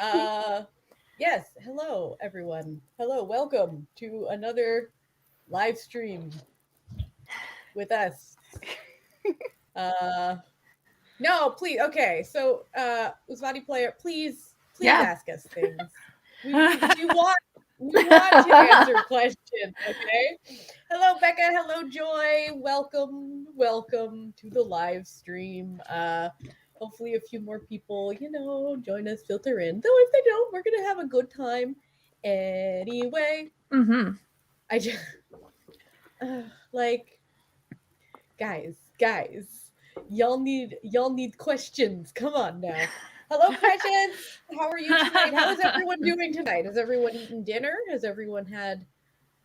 Yes, hello everyone. Hello, welcome to another live stream with us. Uh no, please. Okay, so Usvati player, please Yeah. ask us things. We want to answer questions, okay? Hello Becca, hello Joy. Welcome to the live stream. Hopefully a few more people, join us, filter in. Though if they don't, we're gonna have a good time anyway. Mm-hmm. I just like guys, y'all need questions. Come on now. Hello, Precious. How are you tonight? How is everyone doing tonight? Has everyone eaten dinner? Has everyone had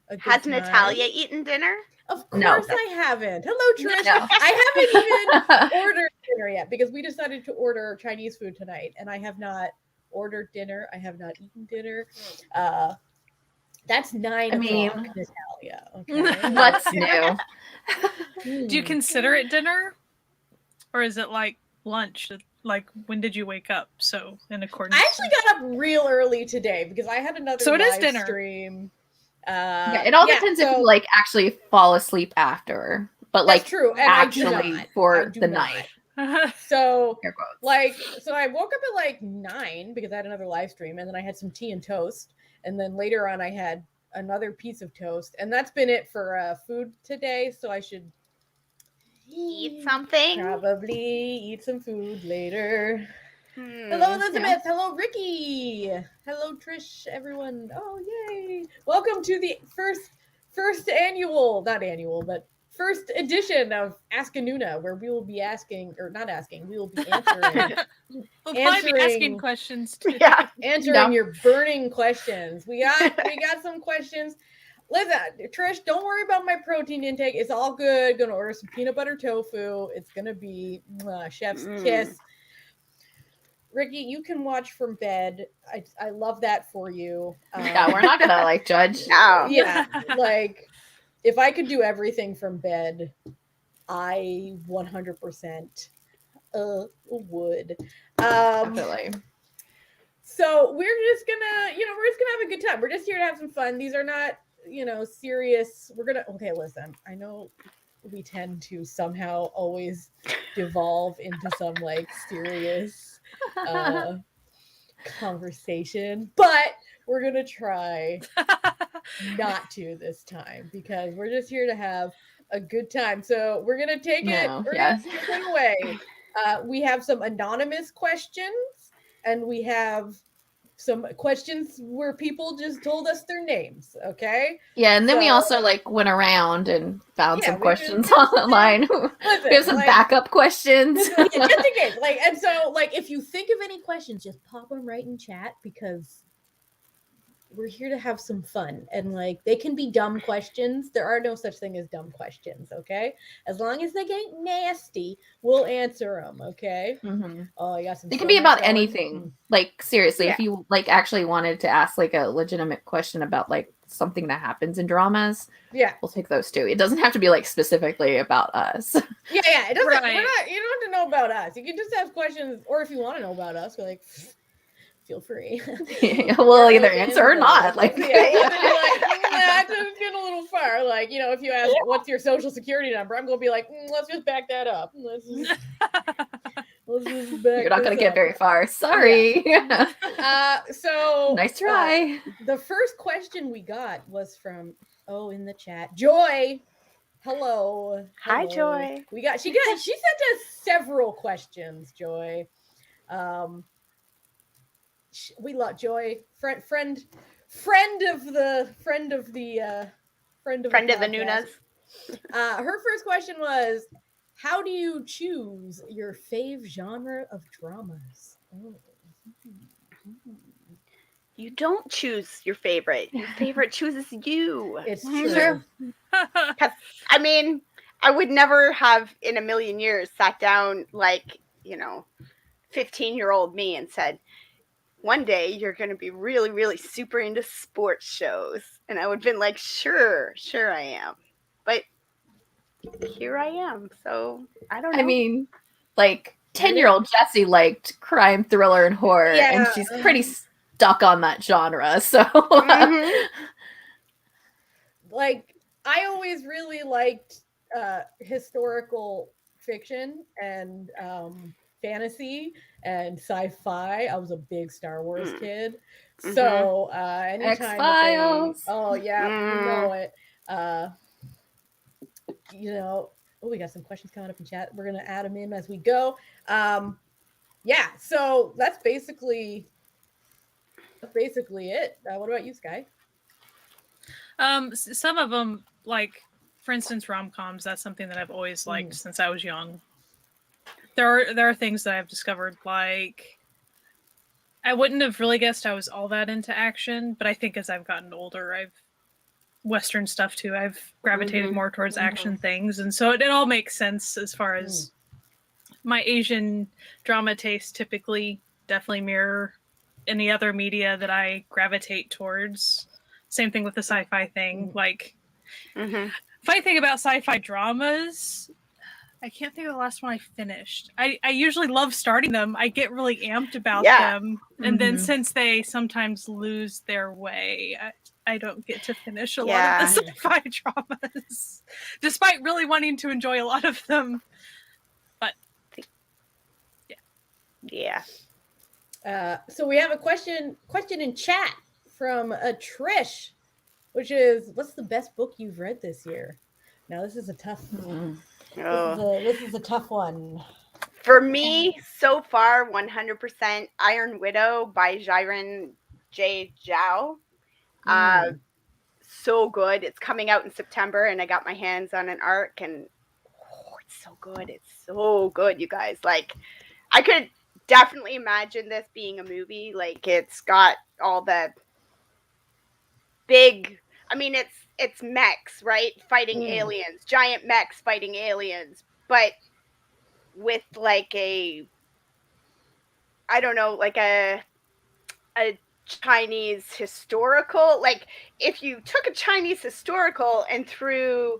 a good Has time? Natalia eaten dinner? Of No. course I haven't. Hello, Trish. No. I haven't even ordered dinner yet because we decided to order Chinese food tonight, and I have not ordered dinner. I have not eaten dinner. That's 9 o'clock, Natalia. Okay. What's new? Do you consider it dinner? Or is it like lunch? Like, when did you wake up? So, in accordance. I actually got up real early today because I had another So it is live dinner. stream. Yeah, it all depends if you like actually fall asleep after, but like that's true, and actually for the not. night. So Air quotes. so I woke up at like 9 because I had another live stream, and then I had some tea and toast, and then later on I had another piece of toast, and that's been it for food today. So I should Eat something. Probably eat some food later. Hello, Elizabeth. Yeah. Hello, Ricky. Hello, Trish. Everyone. Oh, yay! Welcome to the first annual, not annual, but first edition of Ask A Noona, where we will be asking, or not asking, we will be answering. We'll probably be asking questions too. Yeah, answering your burning questions. We got some questions. Listen, Trish, don't worry about my protein intake. It's all good. Gonna order some peanut butter tofu. It's gonna be chef's kiss. Ricky, you can watch from bed. I love that for you. Yeah, we're not gonna like judge. No. Yeah, like if I could do everything from bed, I 100% would. Definitely. So we're just gonna have a good time. We're just here to have some fun. These are not, serious. Okay, listen, I know we tend to somehow always devolve into some like serious conversation, but we're gonna try not to this time because we're just here to have a good time. So we're gonna take it away. We have some anonymous questions, and we have some questions where people just told us their names. Okay. Yeah, and then we also like went around and found some questions online. We have some backup questions. Just in case. And so if you think of any questions, just pop them right in chat because we're here to have some fun, and they can be dumb questions. There are no such thing as dumb questions, okay? As long as they get nasty, we'll answer them, okay? Mm-hmm. Oh, you got some. It can be about anything. Like seriously, if you actually wanted to ask a legitimate question about something that happens in dramas, we'll take those too. It doesn't have to be specifically about us. Yeah, it doesn't. Right. You don't have to know about us. You can just ask questions, or if you want to know about us, you're feel free. We'll either answer or not. That's just getting a little far. If you ask what's your social security number, I'm gonna be like, let's just back that up. Let's just back. You're not gonna get very far. Sorry. Yeah. So nice try. The first question we got was from in the chat, Joy. Hello. Hi, Joy. She sent us several questions, Joy. We love Joy, friend of the Noonas. Her first question was, how do you choose your fave genre of dramas? You don't choose your favorite. Your favorite chooses you. It's true. Because I would never have in a million years sat down 15-year-old me and said, one day you're going to be really, really super into sports shows. And I would have been like, sure I am. But here I am. So I don't know. 10-year-old Jessie liked crime, thriller, and horror. And she's pretty stuck on that genre. So like I always really liked historical fiction and fantasy and sci-fi. I was a big Star Wars kid. So anytime X-Files. oh yeah, you know it. We got some questions coming up in chat. We're gonna add them in as we go. Yeah, so that's basically it. What about you, Sky? Some of them, like for instance, rom-coms. That's something that I've always liked since I was young. There are things that I've discovered, like I wouldn't have really guessed I was all that into action, but I think as I've gotten older, Western stuff too. I've gravitated more towards action things, and so it all makes sense as far as my Asian drama tastes typically definitely mirror any other media that I gravitate towards. Same thing with the sci-fi thing. Like, funny thing about sci-fi dramas, I can't think of the last one I finished. I usually love starting them. I get really amped about them. And then since they sometimes lose their way, I don't get to finish a lot of the sci-fi dramas, despite really wanting to enjoy a lot of them. But yeah. So we have a question in chat from Trish, which is, what's the best book you've read this year? Now this is a tough this is a tough one. For me, so far, 100% Iron Widow by Jiren J. Zhao. So good. It's coming out in September, and I got my hands on an arc, and it's so good. It's so good, you guys. Like, I could definitely imagine this being a movie. Like, it's got all the big, I mean, it's mechs, right? Fighting aliens, giant mechs fighting aliens, but with like a Chinese historical, like if you took a Chinese historical and threw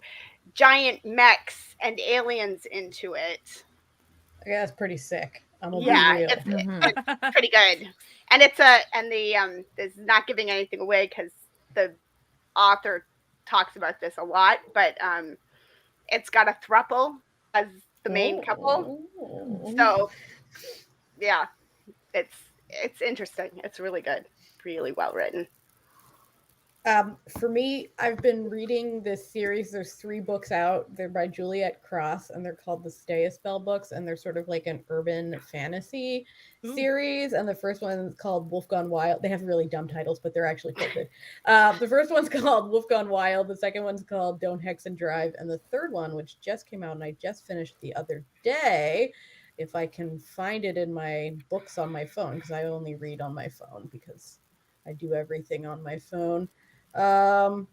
giant mechs and aliens into it. Yeah, that's pretty sick. It's pretty good. And this is not giving anything away because the author talks about this a lot, but it's got a throuple as the main couple. So yeah, it's interesting. It's really good. Really well written. For me, I've been reading this series. There's 3 books out. They're by Juliet Cross, and they're called the Stay a Spell books, and they're sort of like an urban fantasy series. And the first one's called Wolf Gone Wild. They have really dumb titles, but they're actually quite good. The first one's called Wolf Gone Wild. The second one's called Don't Hex and Drive. And the third one, which just came out and I just finished the other day, if I can find it in my books on my phone, because I only read on my phone because I do everything on my phone. Oh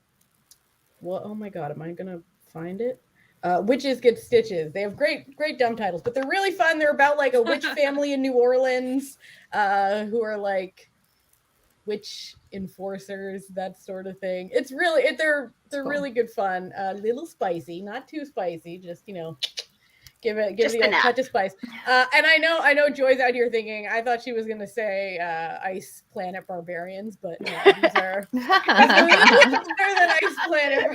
my god, am I gonna find it? Witches Get Stitches. They have great dumb titles, but they're really fun. They're about like a witch family in New Orleans who are like witch enforcers, that sort of thing. It's really they're cool. Really good fun. A little spicy, not too spicy, just give it a touch of spice. And I know Joy's out here thinking, I thought she was gonna say Ice Planet Barbarians, but no, these are better than Ice Planet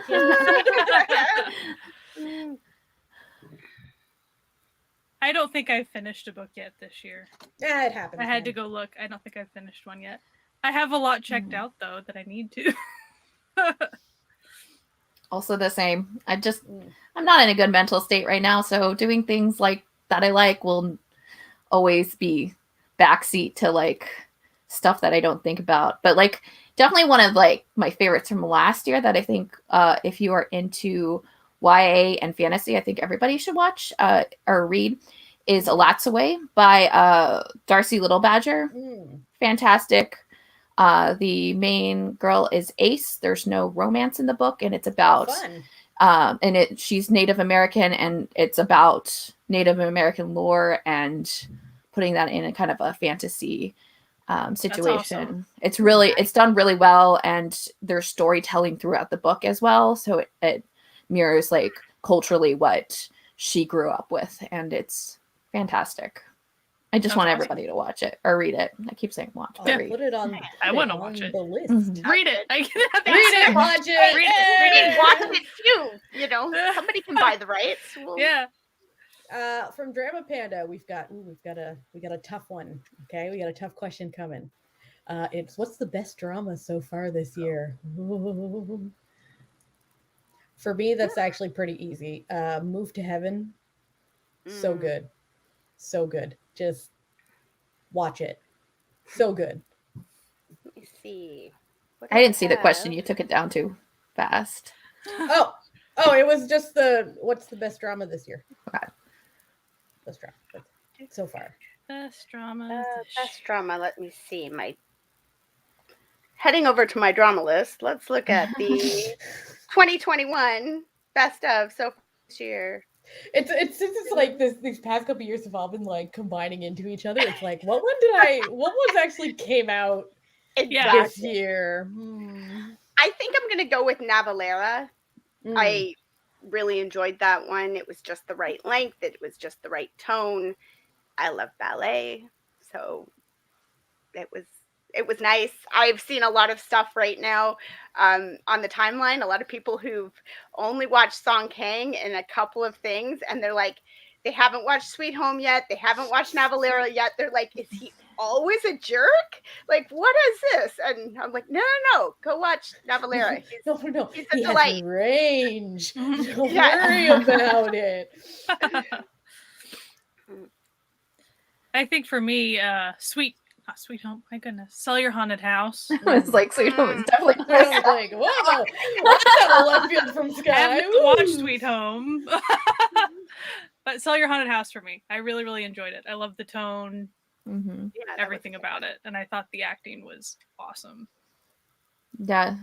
Barbarians. I don't think I've finished a book yet this year. Yeah, it happens. I had to go look. I don't think I've finished one yet. I have a lot checked out though that I need to. Also the same. I'm not in a good mental state right now, so doing things like that I like will always be backseat to like stuff that I don't think about. But like definitely one of like my favorites from last year that I think if you are into YA and fantasy, I think everybody should watch or read is Alatsaway by Darcy Little Badger. Fantastic. The main girl is Ace. There's no romance in the book, and it's about she's Native American, and it's about Native American lore and putting that in a kind of a fantasy situation. Awesome. It's done really well, and there's storytelling throughout the book as well, so it mirrors like culturally what she grew up with, and it's fantastic. I just want everybody to watch it or read it. I keep saying watch, but read. Put it on. I want to watch it. The list. Read it. Read it. Watch it. Read it. Watch it too. You know, somebody can buy the rights. Yeah. From Drama Panda, we got a tough one. Okay, we got a tough question coming. It's what's the best drama so far this year? Ooh. For me, that's actually pretty easy. Move to Heaven. So good. So good. Just watch it. So good. Let me see. I didn't see the question. You took it down too fast. Oh, it was just what's the best drama this year? Okay. Best drama so far. Best drama. Best drama. Let me see. Heading over to my drama list. Let's look at the 2021 best of so far this year. It's like these past couple years have all been like combining into each other. It's like what was actually came out this year? I think I'm gonna go with Navalera. I really enjoyed that one. It was just the right length. It was just the right tone. I love ballet, so it was nice. I've seen a lot of stuff right now on the timeline. A lot of people who've only watched Song Kang and a couple of things, and they're like, they haven't watched Sweet Home yet. They haven't watched Navalera yet. They're like, is he always a jerk? Like, what is this? And I'm like, no. Go watch Navalera. No. He's a delight. Range. Don't worry about it. I think for me, Sweet Home. My goodness, Sell Your Haunted House. It's like Sweet Home is definitely. I was like, whoa, what's that left field from Sky? I haven't watched Sweet Home, but Sell Your Haunted House for me. I really, really enjoyed it. I love the tone, everything about it, and I thought the acting was awesome. Yeah,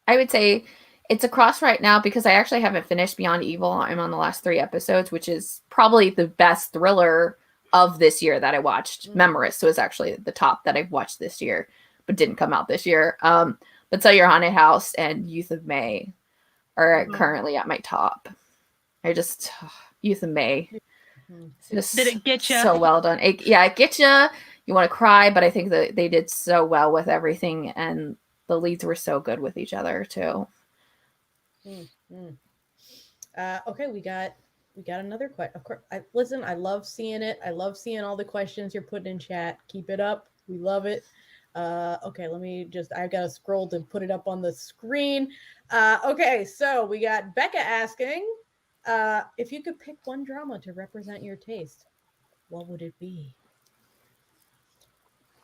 I would say it's a cross right now because I actually haven't finished Beyond Evil. I'm on the last 3 episodes, which is probably the best thriller of this year that I watched. Memorous was actually the top that I've watched this year, but didn't come out this year. But Sell Your Haunted House and Youth of May are currently at my top. Youth of May. Just did it get you? So well done. It gets you. You want to cry, but I think that they did so well with everything, and the leads were so good with each other too. Okay, we got another question. Of course, I love seeing it. I love seeing all the questions you're putting in chat. Keep it up. We love it. Okay, I've got to scroll to put it up on the screen. Okay, so we got Becca asking, if you could pick one drama to represent your taste, what would it be?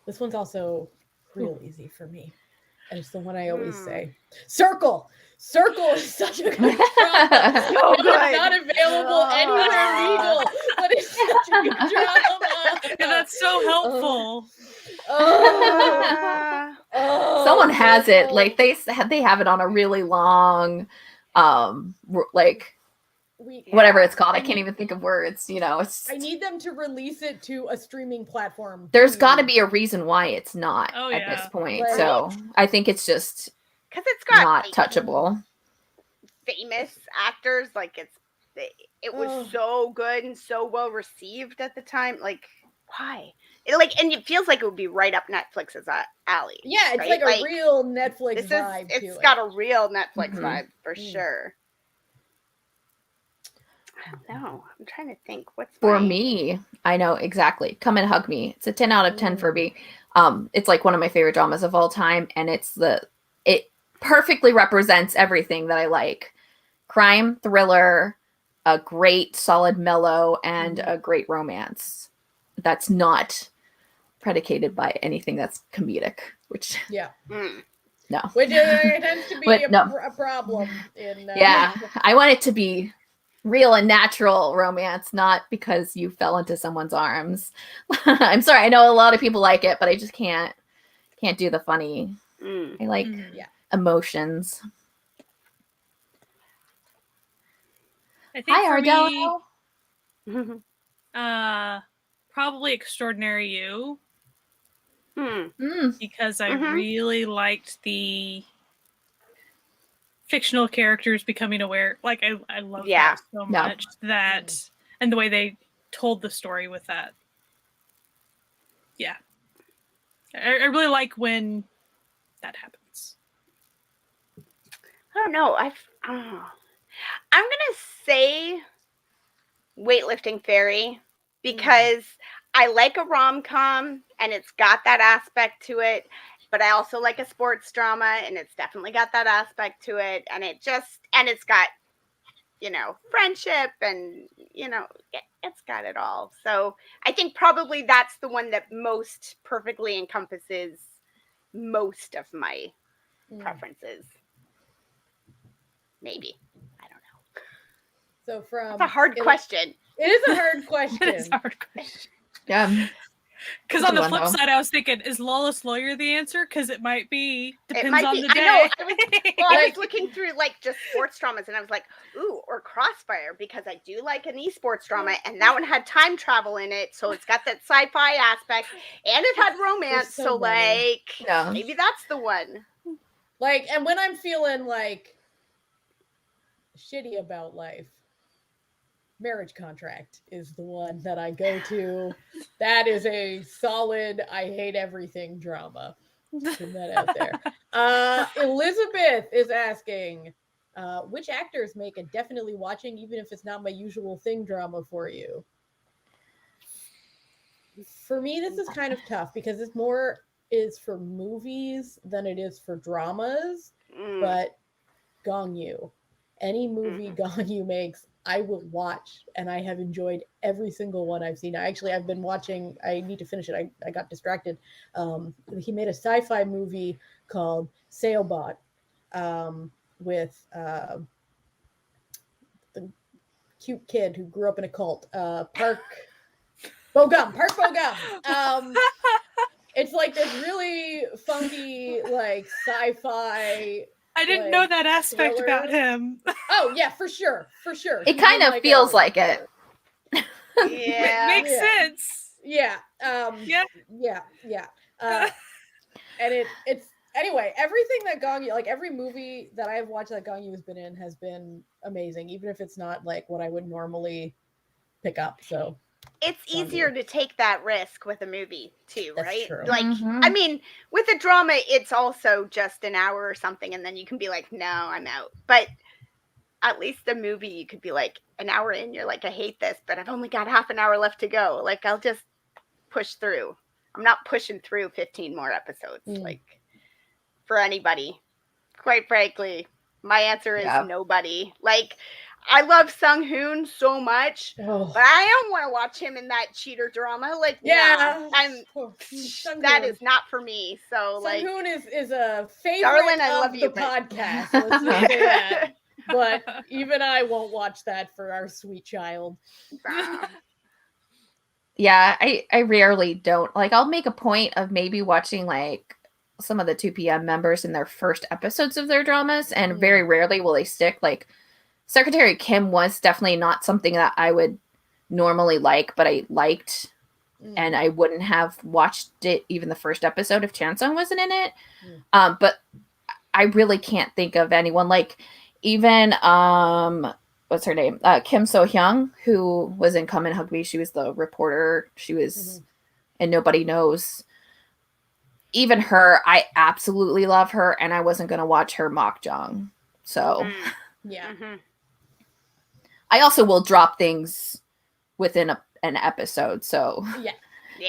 This one's also real easy for me. And it's the one I always say. Circle is such a good drama. It's not available anywhere legal, but it's such a good drama. Yeah, that's so helpful. Someone has it. Like they have it on a really long, whatever it's called. I can't even think of words. I need them to release it to a streaming platform. There's got to be a reason why it's not at this point. Right? So I think it's just because it's got not touchable. Famous actors, like it was so good and so well received at the time. Like, why? And it feels like it would be right up Netflix's alley. Yeah, it's like a real Netflix vibe. It's got a real Netflix vibe for sure. I don't know. I'm trying to think. What's for me? I know exactly. Come and Hug Me. It's a 10 out of 10 for me. It's like one of my favorite dramas of all time, and it perfectly represents everything that I like: crime, thriller, a great solid mellow, and a great romance. That's not predicated by anything that's comedic. Which no, which tends to be a problem. I want it to be real and natural romance, not because you fell into someone's arms. I'm sorry, I know a lot of people like it, but I just can't do the funny. I like emotions. I think for me, probably Extraordinary You, because I really liked the fictional characters becoming aware. Like I love that so much, and the way they told the story with that. Yeah. I really like when that happens. I don't know. I'm gonna say Weightlifting Fairy because I like a rom-com and it's got that aspect to it, but I also like a sports drama and it's definitely got that aspect to it, and it's got, you know, friendship and, you know, it's got it all. So I think probably that's the one that most perfectly encompasses most of my preferences. Maybe. I don't know. So from That's a hard question. It is a hard question. It is a hard question. Yeah. Because on the flip side, I was thinking, is Lawless Lawyer the answer? Because it might be. Depends on the day. I know. I was looking through like just sports dramas, and I was like, ooh, or Crossfire, because I do like an esports drama, and that one had time travel in it, so it's got that sci-fi aspect, and it had romance, so like, maybe that's the one. Like, and when I'm feeling like shitty about life, Marriage Contract is the one that I go to. That is a solid, I hate everything drama. Putting that out there. Elizabeth is asking, which actors make a definitely watching, even if it's not my usual thing drama for you? For me, this is kind of tough because it's more is for movies than it is for dramas. But Gong Yu, any movie Gong Yu makes, I will watch, and I have enjoyed every single one I've seen. I've been watching, I need to finish it. I got distracted. He made a sci-fi movie called Sailbot with the cute kid who grew up in a cult, Park Bo-gum. It's like this really funky, like sci-fi. I didn't know that aspect about him. Oh yeah, for sure. It kind of feels like it. Yeah, makes sense. Yeah. Yeah. And it's anyway. Everything that Gong Yu, like every movie that I've watched that Gong Yu has been in, has been amazing, even if it's not like what I would normally pick up. So it's easier to take that risk with a movie too, That's right? True. Like, I mean, with a drama, it's also just an hour or something, and then you can be like, no, I'm out. But at least a movie, you could be like, an hour in, you're like, I hate this, but I've only got half an hour left to go. Like, I'll just push through. I'm not pushing through 15 more episodes, like, for anybody. Quite frankly, my answer is nobody. Like, I love Sung Hoon so much, but I don't want to watch him in that cheater drama. Like, that is not for me. So, like, Sung Hoon is a favorite darling, I of love the you, podcast. Let's just say that. But even I won't watch that for our sweet child. Yeah, I rarely don't. Like, I'll make a point of maybe watching like some of the 2PM members in their first episodes of their dramas, and very rarely will they stick. Like, Secretary Kim was definitely not something that I would normally like, but I liked, and I wouldn't have watched it even the first episode if Chansung wasn't in it. But I really can't think of anyone, like even what's her name, Kim So Hyung, who was in Come and Hug Me. She was the reporter. She was in Nobody Knows. Even her, I absolutely love her, and I wasn't going to watch her mock Jung. So I also will drop things within an episode. So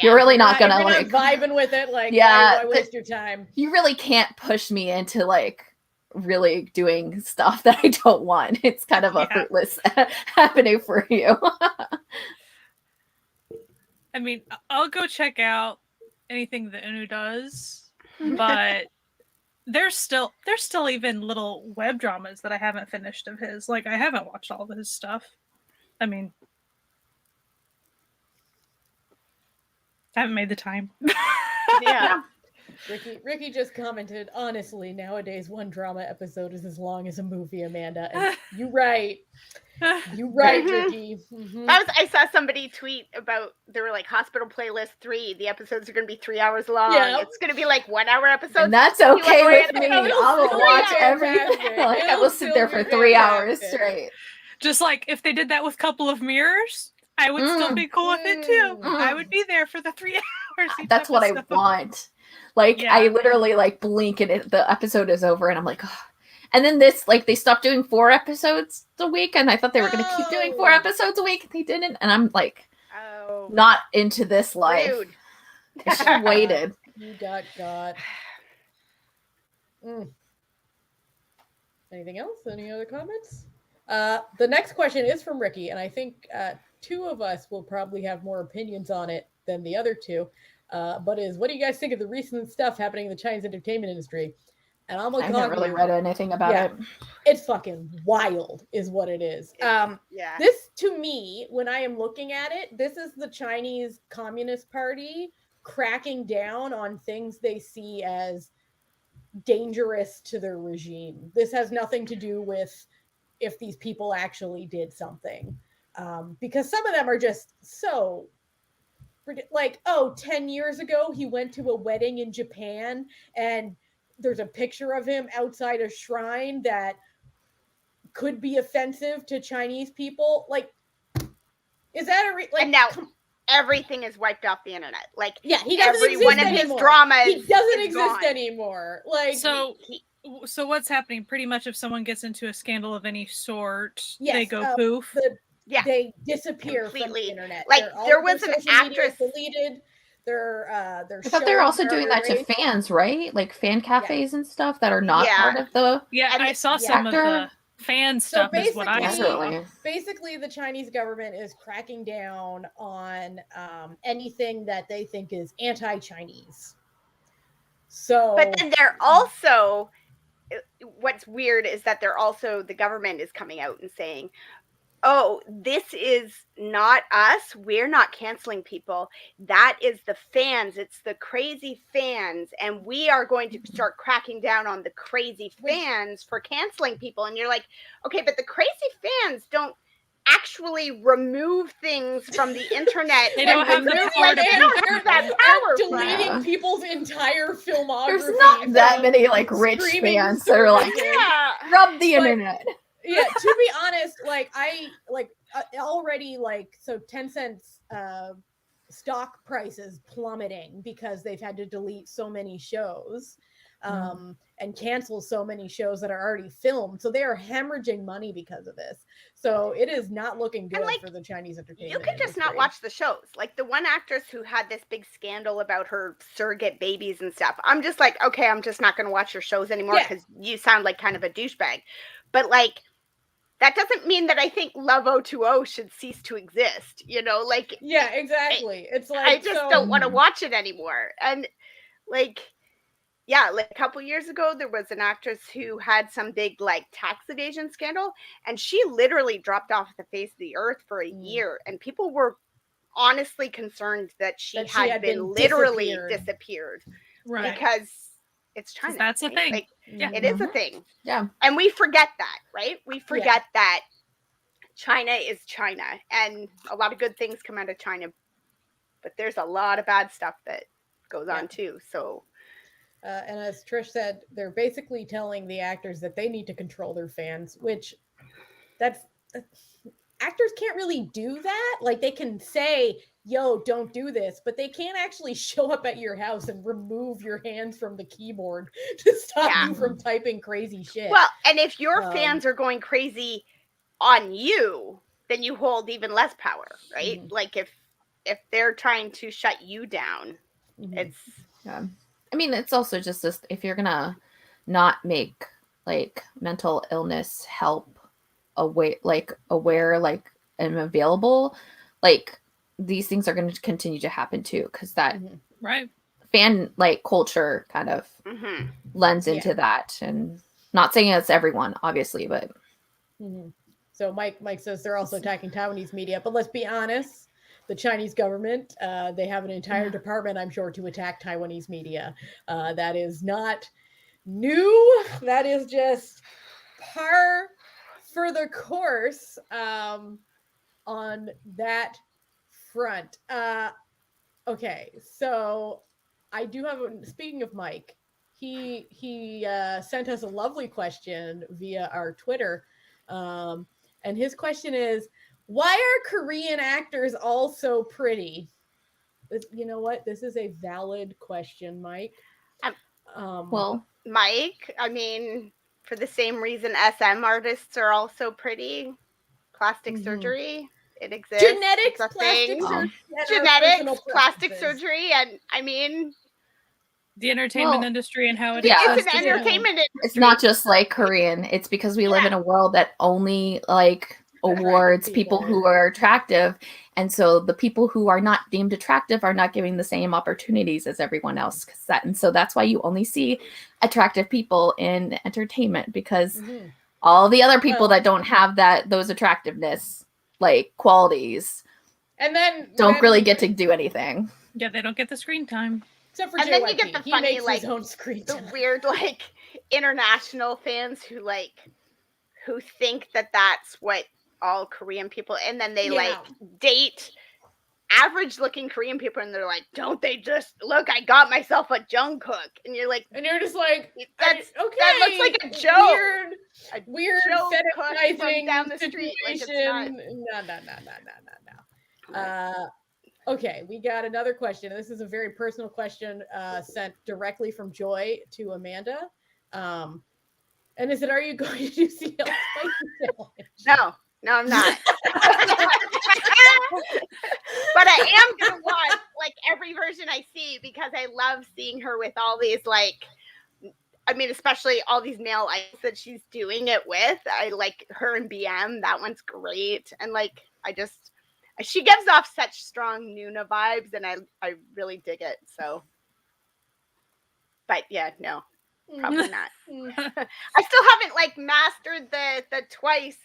you're really not going to like vibing with it. Like, why waste your time? You really can't push me into like really doing stuff that I don't want. It's kind of a fruitless happening for you. I mean, I'll go check out anything that Unu does, but there's still even little web dramas that I haven't finished of his. Like, I haven't watched all of his stuff. I mean, I haven't made the time. Ricky just commented, honestly, nowadays one drama episode is as long as a movie, Amanda. And you're right. You're right, Ricky. I saw somebody tweet about, they were like, Hospital Playlist 3, the episodes are going to be 3 hours long. It's going to be like 1 hour episodes. And that's okay with me. I will watch everything. Like, I will sit there for 3 hours straight. Just like if they did that with Couple of Mirrors, I would still be cool with it too. I would be there for the 3 hours. That's what I want. Like, I literally like blink and the episode is over, and I'm like, oh. And then this, like, they stopped doing 4 episodes a week, and I thought they were going to keep doing 4 episodes a week. They didn't, and I'm like, not into this life. Rude. I should have waited. You got. Anything else? Any other comments? The next question is from Ricky, and I think 2 of us will probably have more opinions on it than the other 2. But what do you guys think of the recent stuff happening in the Chinese entertainment industry? And I'm like, I haven't really read anything about it. It's fucking wild, is what it is. This, to me, when I am looking at it, this is the Chinese Communist Party cracking down on things they see as dangerous to their regime. This has nothing to do with if these people actually did something. Because some of them are just so like, 10 years ago, he went to a wedding in Japan and there's a picture of him outside a shrine that could be offensive to Chinese people. Like, is that and now everything is wiped off the internet. Like, he doesn't exist one of his dramas. He doesn't exist anymore. Like, so what's happening? Pretty much, if someone gets into a scandal of any sort, they go poof. They disappear completely from the internet. Like, there was an actress deleted. I thought they were also doing that to fans, right? Like fan cafes and stuff that are not part of the. Yeah, I saw some of the fan stuff. Is what I saw. Basically, the Chinese government is cracking down on anything that they think is anti-Chinese. So, but then they're also. What's weird is that the government is coming out and saying, oh, this is not us. We're not canceling people. That is the fans. It's the crazy fans. And we are going to start cracking down on the crazy fans for canceling people. And you're like, okay, but the crazy fans don't actually remove things from the internet. They don't have the power that power. Deleting people's entire filmography. There's not that many like rich fans that are like, rub the internet. Yeah, to be honest, already so Tencent's stock prices plummeting because they've had to delete so many shows and cancel so many shows that are already filmed. So they are hemorrhaging money because of this. So it is not looking good for the Chinese entertainment. You can just not watch the shows. Like the one actress who had this big scandal about her surrogate babies and stuff. I'm just like, okay, I'm just not going to watch your shows anymore because you sound like kind of a douchebag. But like, that doesn't mean that I think Love 020 should cease to exist, like. Yeah, exactly. It's like, I just don't want to watch it anymore. And like a couple years ago, there was an actress who had some big like tax evasion scandal, and she literally dropped off the face of the earth for a year. And people were honestly concerned that she had been literally disappeared. Right. Because it's China. That's a thing. Like, it is a thing. Yeah. And we forget that, right? We forget that China is China, and a lot of good things come out of China, but there's a lot of bad stuff that goes on too. So, and as Trish said, they're basically telling the actors that they need to control their fans, which actors can't really do that. Like, they can say, yo, don't do this, but they can't actually show up at your house and remove your hands from the keyboard to stop you from typing crazy shit. Well, and if your fans are going crazy on you, then you hold even less power, right? Like if they're trying to shut you down, it's I mean, it's also just this, if you're gonna not make like mental illness help aware and available, like these things are going to continue to happen too, because that fan like culture kind of lends into that. And not saying it's everyone, obviously, but so Mike says they're also attacking Taiwanese media, but let's be honest, the Chinese government, they have an entire department, I'm sure, to attack Taiwanese media. That is not new. That is just par for the course on that front. Okay, so I do have speaking of Mike, he sent us a lovely question via our Twitter, and his question is, Why are Korean actors all so pretty? You know what? This is a valid question, Mike. Well, Mike, I mean, for the same reason SM artists are also pretty. Plastic surgery, it exists. Genetics, plastic surgery, genetics, plastic surgery, and I mean, the entertainment industry and how it it's an entertainment industry. It's not just like Korean. It's because we live in a world that only like awards people who are attractive, and so the people who are not deemed attractive are not giving the same opportunities as everyone else. And so that's why you only see attractive people in entertainment, because all the other people that don't have those attractiveness like qualities, and then don't really get to do anything. Yeah, they don't get the screen time. Except for and JYP. Then you get the funny, like, his own screen time. The weird, like, international fans who think that that's what all Korean people, and then they like date average-looking Korean people, and they're like, "Don't they just look? I got myself a Jungkook," and you're just like, "That's okay. That looks like a joke, weird Jungkook from down the street." Like, it's not. No. Okay, we got another question. This is a very personal question sent directly from Joy to Amanda. And is it, are you going to see El Spicy Challenge? No, I'm not. But I am going to watch like every version I see, because I love seeing her with all these especially all these male idols that she's doing it with. I like her and BM. That one's great. And she gives off such strong Noona vibes, and I really dig it. So, but yeah, no, probably not. I still haven't mastered the twice.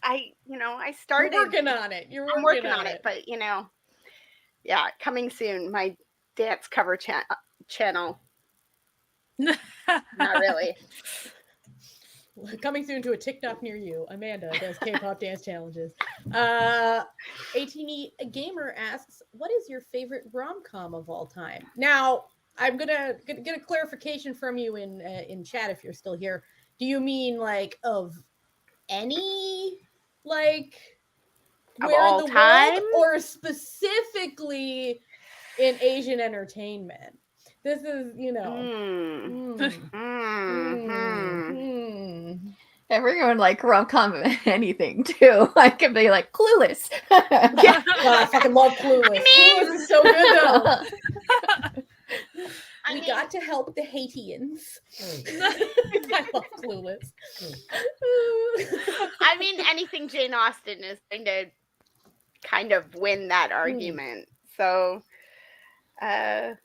I started. You're working on it. I'm working on it, but yeah, coming soon. My dance cover channel. Not really. Coming soon to a TikTok near you. Amanda does K-pop dance challenges. 18E Gamer asks, what is your favorite rom-com of all time? Now, I'm gonna get a clarification from you in chat if you're still here. Do you mean of any of where all in the time, world, or specifically in Asian entertainment? This is, everyone like rom-com anything too. I could be like Clueless. Yeah, I fucking love Clueless. Clueless is so good though. We got to help the Haitians. I love Clueless. I mean, anything Jane Austen is going to kind of win that argument. So, yeah,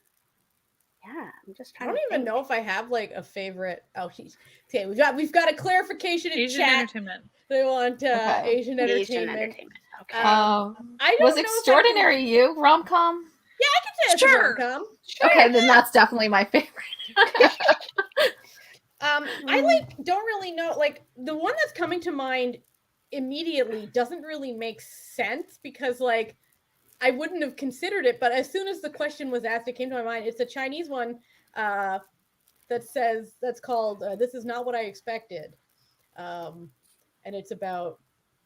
I'm just trying. I don't even know if I have a favorite. Oh, okay. We've got a clarification in Asian chat. Entertainment. They want Asian entertainment. Okay. I don't was Extraordinary You rom-com? Yeah, I can say it's a rom-com. Sure. Okay, then that's definitely my favorite. I don't really know. The one that's coming to mind immediately doesn't really make sense, because I wouldn't have considered it, but as soon as the question was asked, it came to my mind. It's a Chinese one that's called "This Is Not What I Expected," and it's about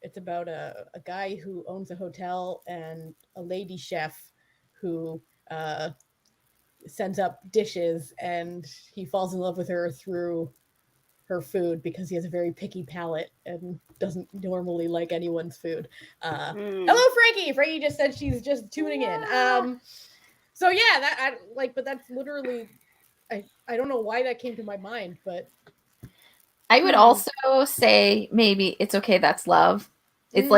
a guy who owns a hotel and a lady chef who sends up dishes, and he falls in love with her through her food because he has a very picky palate and doesn't normally like anyone's food. Hello, Frankie. Frankie just said she's just tuning in. So yeah, that but that's literally, I don't know why that came to my mind, but I would also say maybe It's Okay, That's Love. It's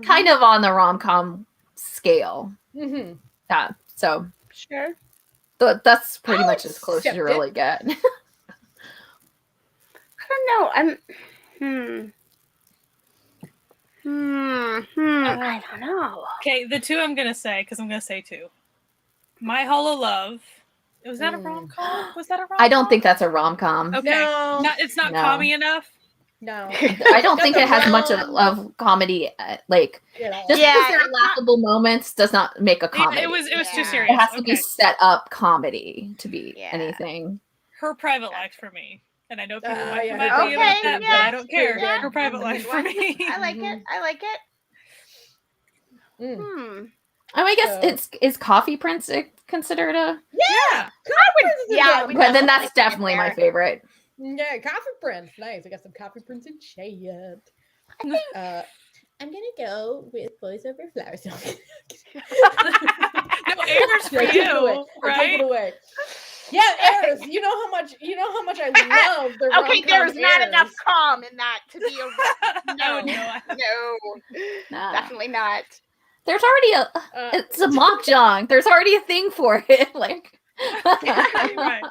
kind of on the rom-com scale. Mm-hmm. Yeah, so sure. That's pretty much as close as you really get. I don't know. I don't know. Okay, the two I'm gonna say, because I'm gonna say two. My Hollow Love. Was that a rom-com? Was that a rom-com? I don't think that's a rom-com. Okay. No. It's not comedy enough? No. I don't think it has much of comedy. Just because there are laughable moments does not make a comedy. It was too serious. It has to be set up comedy to be anything. Her Private Life for me. And I know people might okay, be about that, but I don't care. Yeah. Her Private Life for me. I like it. I guess is Coffee Prince considered a? Yeah, Coffee Prince is a drama. But then that's definitely my favorite. Yeah, Coffee Prince, nice. I got some Coffee Prince and Chayette. I'm gonna go with Boys Over Flowers. No, Airs for you, right? Take it away. Yeah, Airs. You know how much I love the RomCom. Okay, there's not enough calm in that to be a no, definitely not. There's already it's a mahjong. There's already a thing for it. Like right.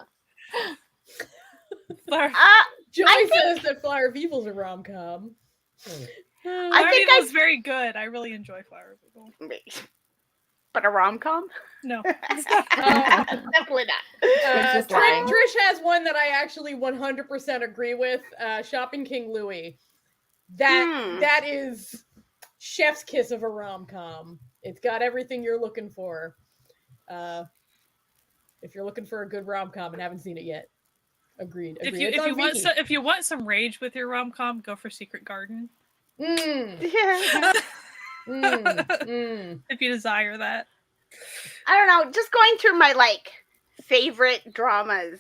Joy says that Flower of Evil's a RomCom. I think it was very good. I really enjoy Flower of Evil. But a RomCom? No. Definitely not. Trish has one that I actually 100% agree with. Shopping King Louie. That is chef's kiss of a RomCom. It's got everything you're looking for. If you're looking for a good RomCom and haven't seen it yet. Agreed. If you want some rage with your RomCom, go for Secret Garden. Yeah. If you desire that. I don't know. Just going through my favorite dramas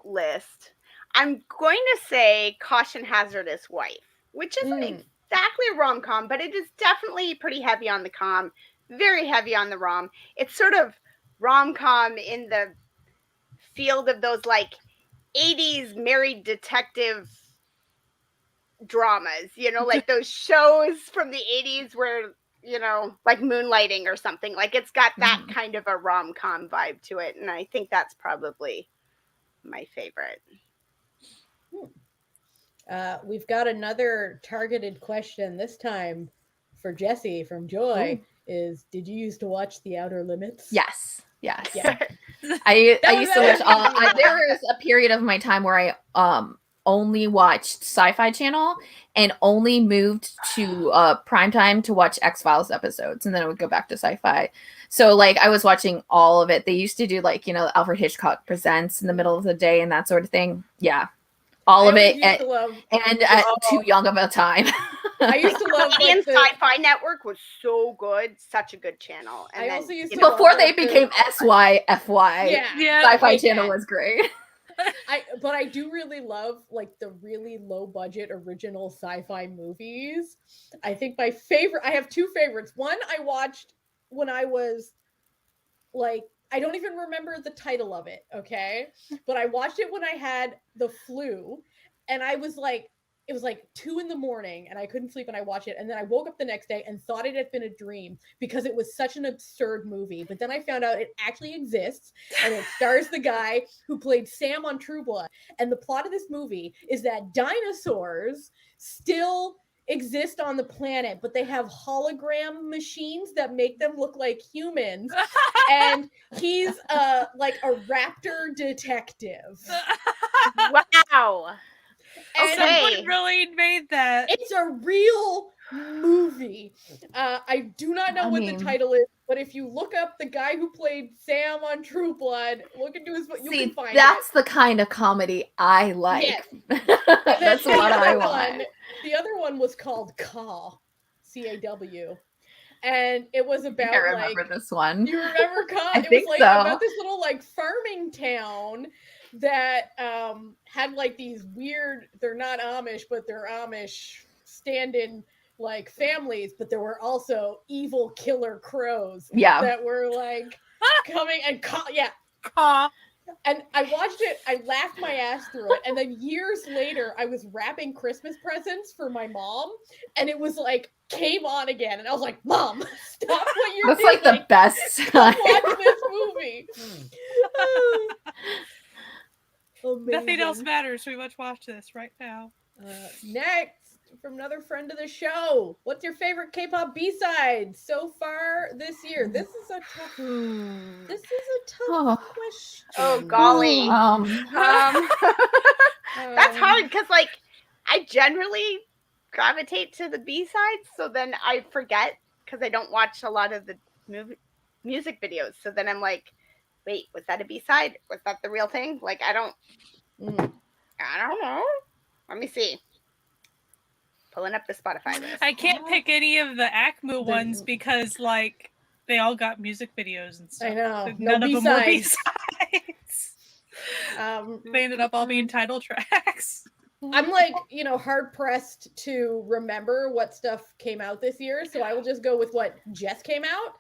list, I'm going to say Caution Hazardous Wife, which isn't exactly a rom-com, but it is definitely pretty heavy on the com, very heavy on the rom. It's sort of rom-com in the field of those 80s married detective dramas, like those shows from the 80s where, like Moonlighting or something. It's got that kind of a rom-com vibe to it, and I think that's probably my favorite. We've got another targeted question, this time for Jessie from Joy. Did you used to watch The Outer Limits? Yes. Yeah. I used to watch there was a period of my time where I only watched Sci-Fi Channel and only moved to primetime to watch X-Files episodes, and then I would go back to Sci-Fi. So I was watching all of it. They used to do Alfred Hitchcock Presents in the middle of the day and that sort of thing. Yeah. All of it and at too young of a time. I used to love Canadian Sci-Fi Network was so good, such a good channel. And I also used to before they became SYFY. Yeah, Sci-Fi Channel was great. But I do really love the really low budget original sci-fi movies. I think I have two favorites. One I watched when I was I don't even remember the title of it, okay? But I watched it when I had the flu, and I was it was 2 a.m, and I couldn't sleep, and I watched it, and then I woke up the next day and thought it had been a dream because it was such an absurd movie. But then I found out it actually exists, and it stars the guy who played Sam on True Blood. And the plot of this movie is that dinosaurs still exist on the planet, but they have hologram machines that make them look like humans. And he's a raptor detective. Wow. And someone really made that. It's a real movie. I do not know what the title is, but if you look up the guy who played Sam on True Blood, look into his book, you can find it. That's the kind of comedy I like. Yes. That's what I want. The other one was called Caw, C-A-W. And it was about I remember this one. You remember Caw? I think so. About this little farming town that had these weird, they're not Amish, but they're Amish stand-in families, but there were also evil killer crows that were coming and Caw. And I watched it, I laughed my ass through it, and then years later I was wrapping Christmas presents for my mom, and it was came on again, and I was like, Mom, stop what you're doing. That's the best. Stop watching this movie. Nothing else matters. We must watch this right now. Next, from another friend of the show, what's your favorite K-pop B-side so far this year? This is a tough. This is a tough question. Oh golly. That's hard because I generally gravitate to the B-sides, so then I forget because I don't watch a lot of the music videos. So then I'm like, wait, was that a B-side? Was that the real thing? I don't know. Let me see. pulling up the Spotify list. I can't pick any of the ACMU ones because, like, they all got music videos and stuff. I know. None of them were B-sides. They ended up all being title tracks. I'm like, hard pressed to remember what stuff came out this year, so I will just go with what just came out.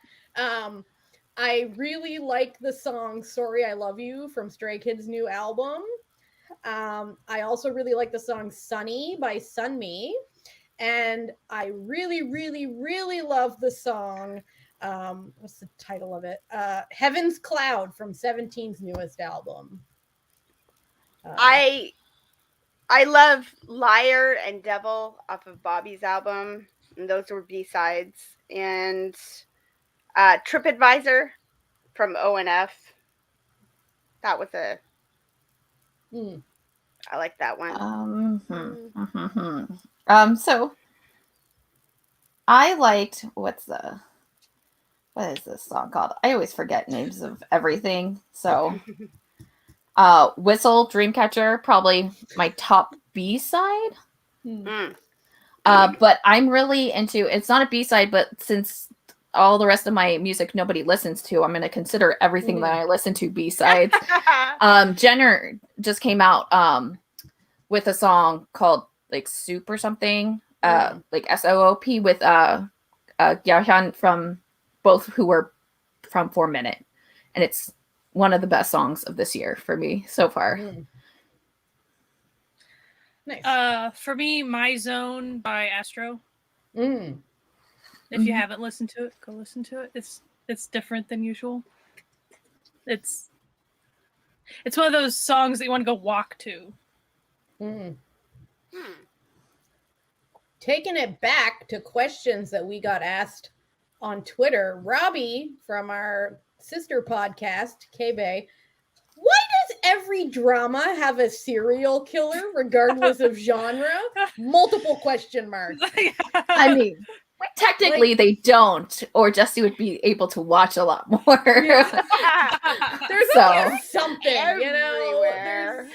I really like the song Sorry I Love You from Stray Kids' new album. I also really like the song Sunny by Sunmi. And I really, really, really love the song, what's the title of it? Heaven's Cloud from 17's newest album. I love Liar and Devil off of Bobby's album. And those were B-sides. And TripAdvisor from ONF. That was I like that one. So I liked what is this song called? I always forget names of everything. So Whistle, Dreamcatcher, probably my top B-side. But I'm really into, it's not a B-side, but since all the rest of my music nobody listens to, I'm going to consider everything that I listen to B-sides. Jenner just came out with a song called like Soup or something, like SOOP with Gyeohyun from both who were from 4 Minute. And it's one of the best songs of this year for me so far. Nice. For me, My Zone by Astro. If you haven't listened to it, go listen to it. It's different than usual. It's one of those songs that you want to go walk to. Taking it back to questions that we got asked on Twitter, Robbie from our sister podcast, K-Bay, why does every drama have a serial killer regardless of genre? Multiple question marks. I mean, technically they don't, or Jessie would be able to watch a lot more. There's always something, everywhere.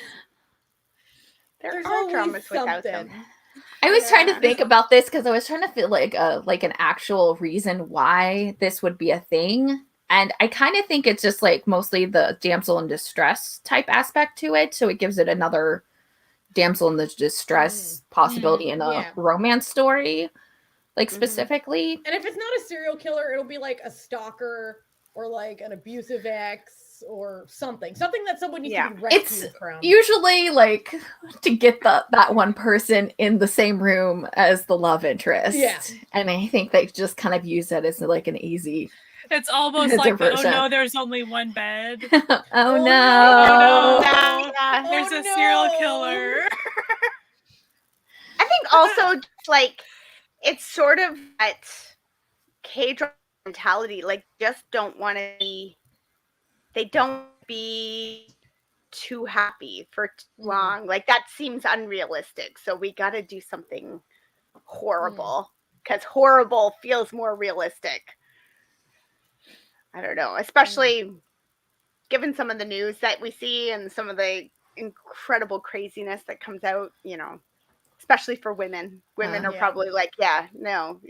There are dramas without them. I was trying to think about this because I was trying to feel like an actual reason why this would be a thing. And I kind of think it's just like mostly the damsel in distress type aspect to it. So it gives it another damsel in the distress possibility in a romance story, like specifically. And if it's not a serial killer, it'll be like a stalker or like an abusive ex or something that someone needs to be rescued from. Usually like to get that one person in the same room as the love interest. Yeah. And I think they just kind of use that as like an easy. It's almost like, oh no, there's only one bed. Oh no. There's a serial killer. I think also like it's sort of that K-drama mentality, like just don't want to be, they don't be too happy for too long. Like that seems unrealistic. So we got to do something horrible because horrible feels more realistic. I don't know, especially given some of the news that we see and some of the incredible craziness that comes out, especially for women. Women are probably like, no,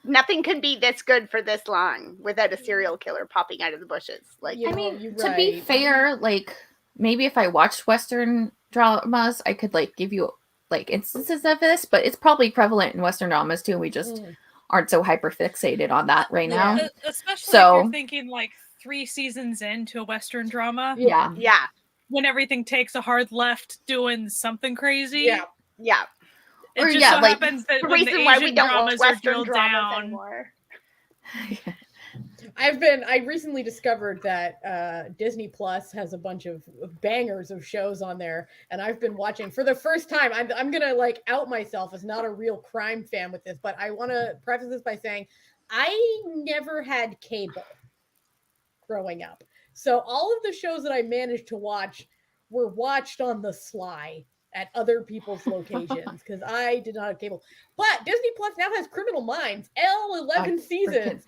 nothing could be this good for this long without a serial killer popping out of the bushes. Like, I mean, to be fair, like maybe if I watched Western dramas, I could like give you like instances of this, but it's probably prevalent in Western dramas too. We just aren't so hyper fixated on that right now. Especially if you're thinking like 3 seasons into a Western drama. Yeah. When everything takes a hard left doing something crazy. Yeah. It just so happens that when the Asian dramas are drilled down anymore. I recently discovered that Disney Plus has a bunch of bangers of shows on there, and I've been watching for the first time. I'm gonna like out myself as not a real crime fan with this, but I want to preface this by saying I never had cable growing up, so all of the shows that I managed to watch were watched on the sly. at other people's locations because I did not have cable. But Disney Plus now has Criminal Minds, 11 seasons.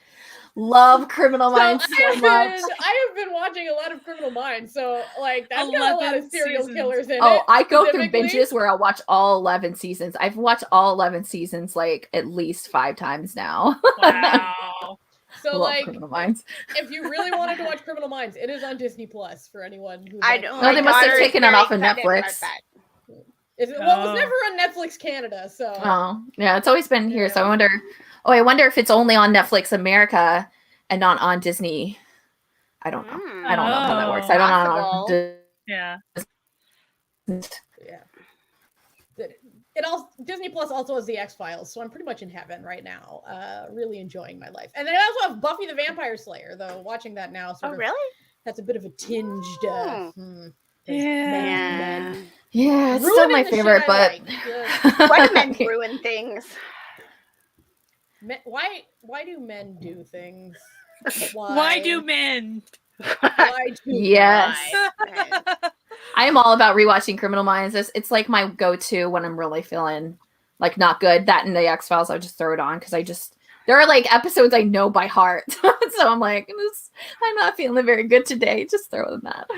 Love Criminal Minds so much. I have been watching a lot of Criminal Minds, so like that's got a lot of serial killers in it. Oh, I go through binges where I'll watch all 11 seasons. I've watched all 11 seasons like at least 5 times now. Wow. So like, Criminal Minds. If you really wanted to watch Criminal Minds, it is on Disney Plus for anyone who. I know. No, they must have taken it off of Netflix. Well, it was never on Netflix Canada, so. Oh, yeah, it's always been here. So I wonder. Oh, I wonder if it's only on Netflix America and not on Disney. I don't know. I don't know how that works. I don't know. Yeah. It also Disney Plus also has the X-Files, so I'm pretty much in heaven right now. Really enjoying my life. And then I also have Buffy the Vampire Slayer, though. Watching that now, really? That's a bit of a tinged. Yeah, it's still my favorite, but why do men ruin things? Why do men do things? Why do men? Yes. I am all about rewatching Criminal Minds. It's like my go-to when I'm really feeling like not good. That and the X-Files, I just throw it on because there are like episodes I know by heart. So I'm like, I'm not feeling very good today. Just throw in that.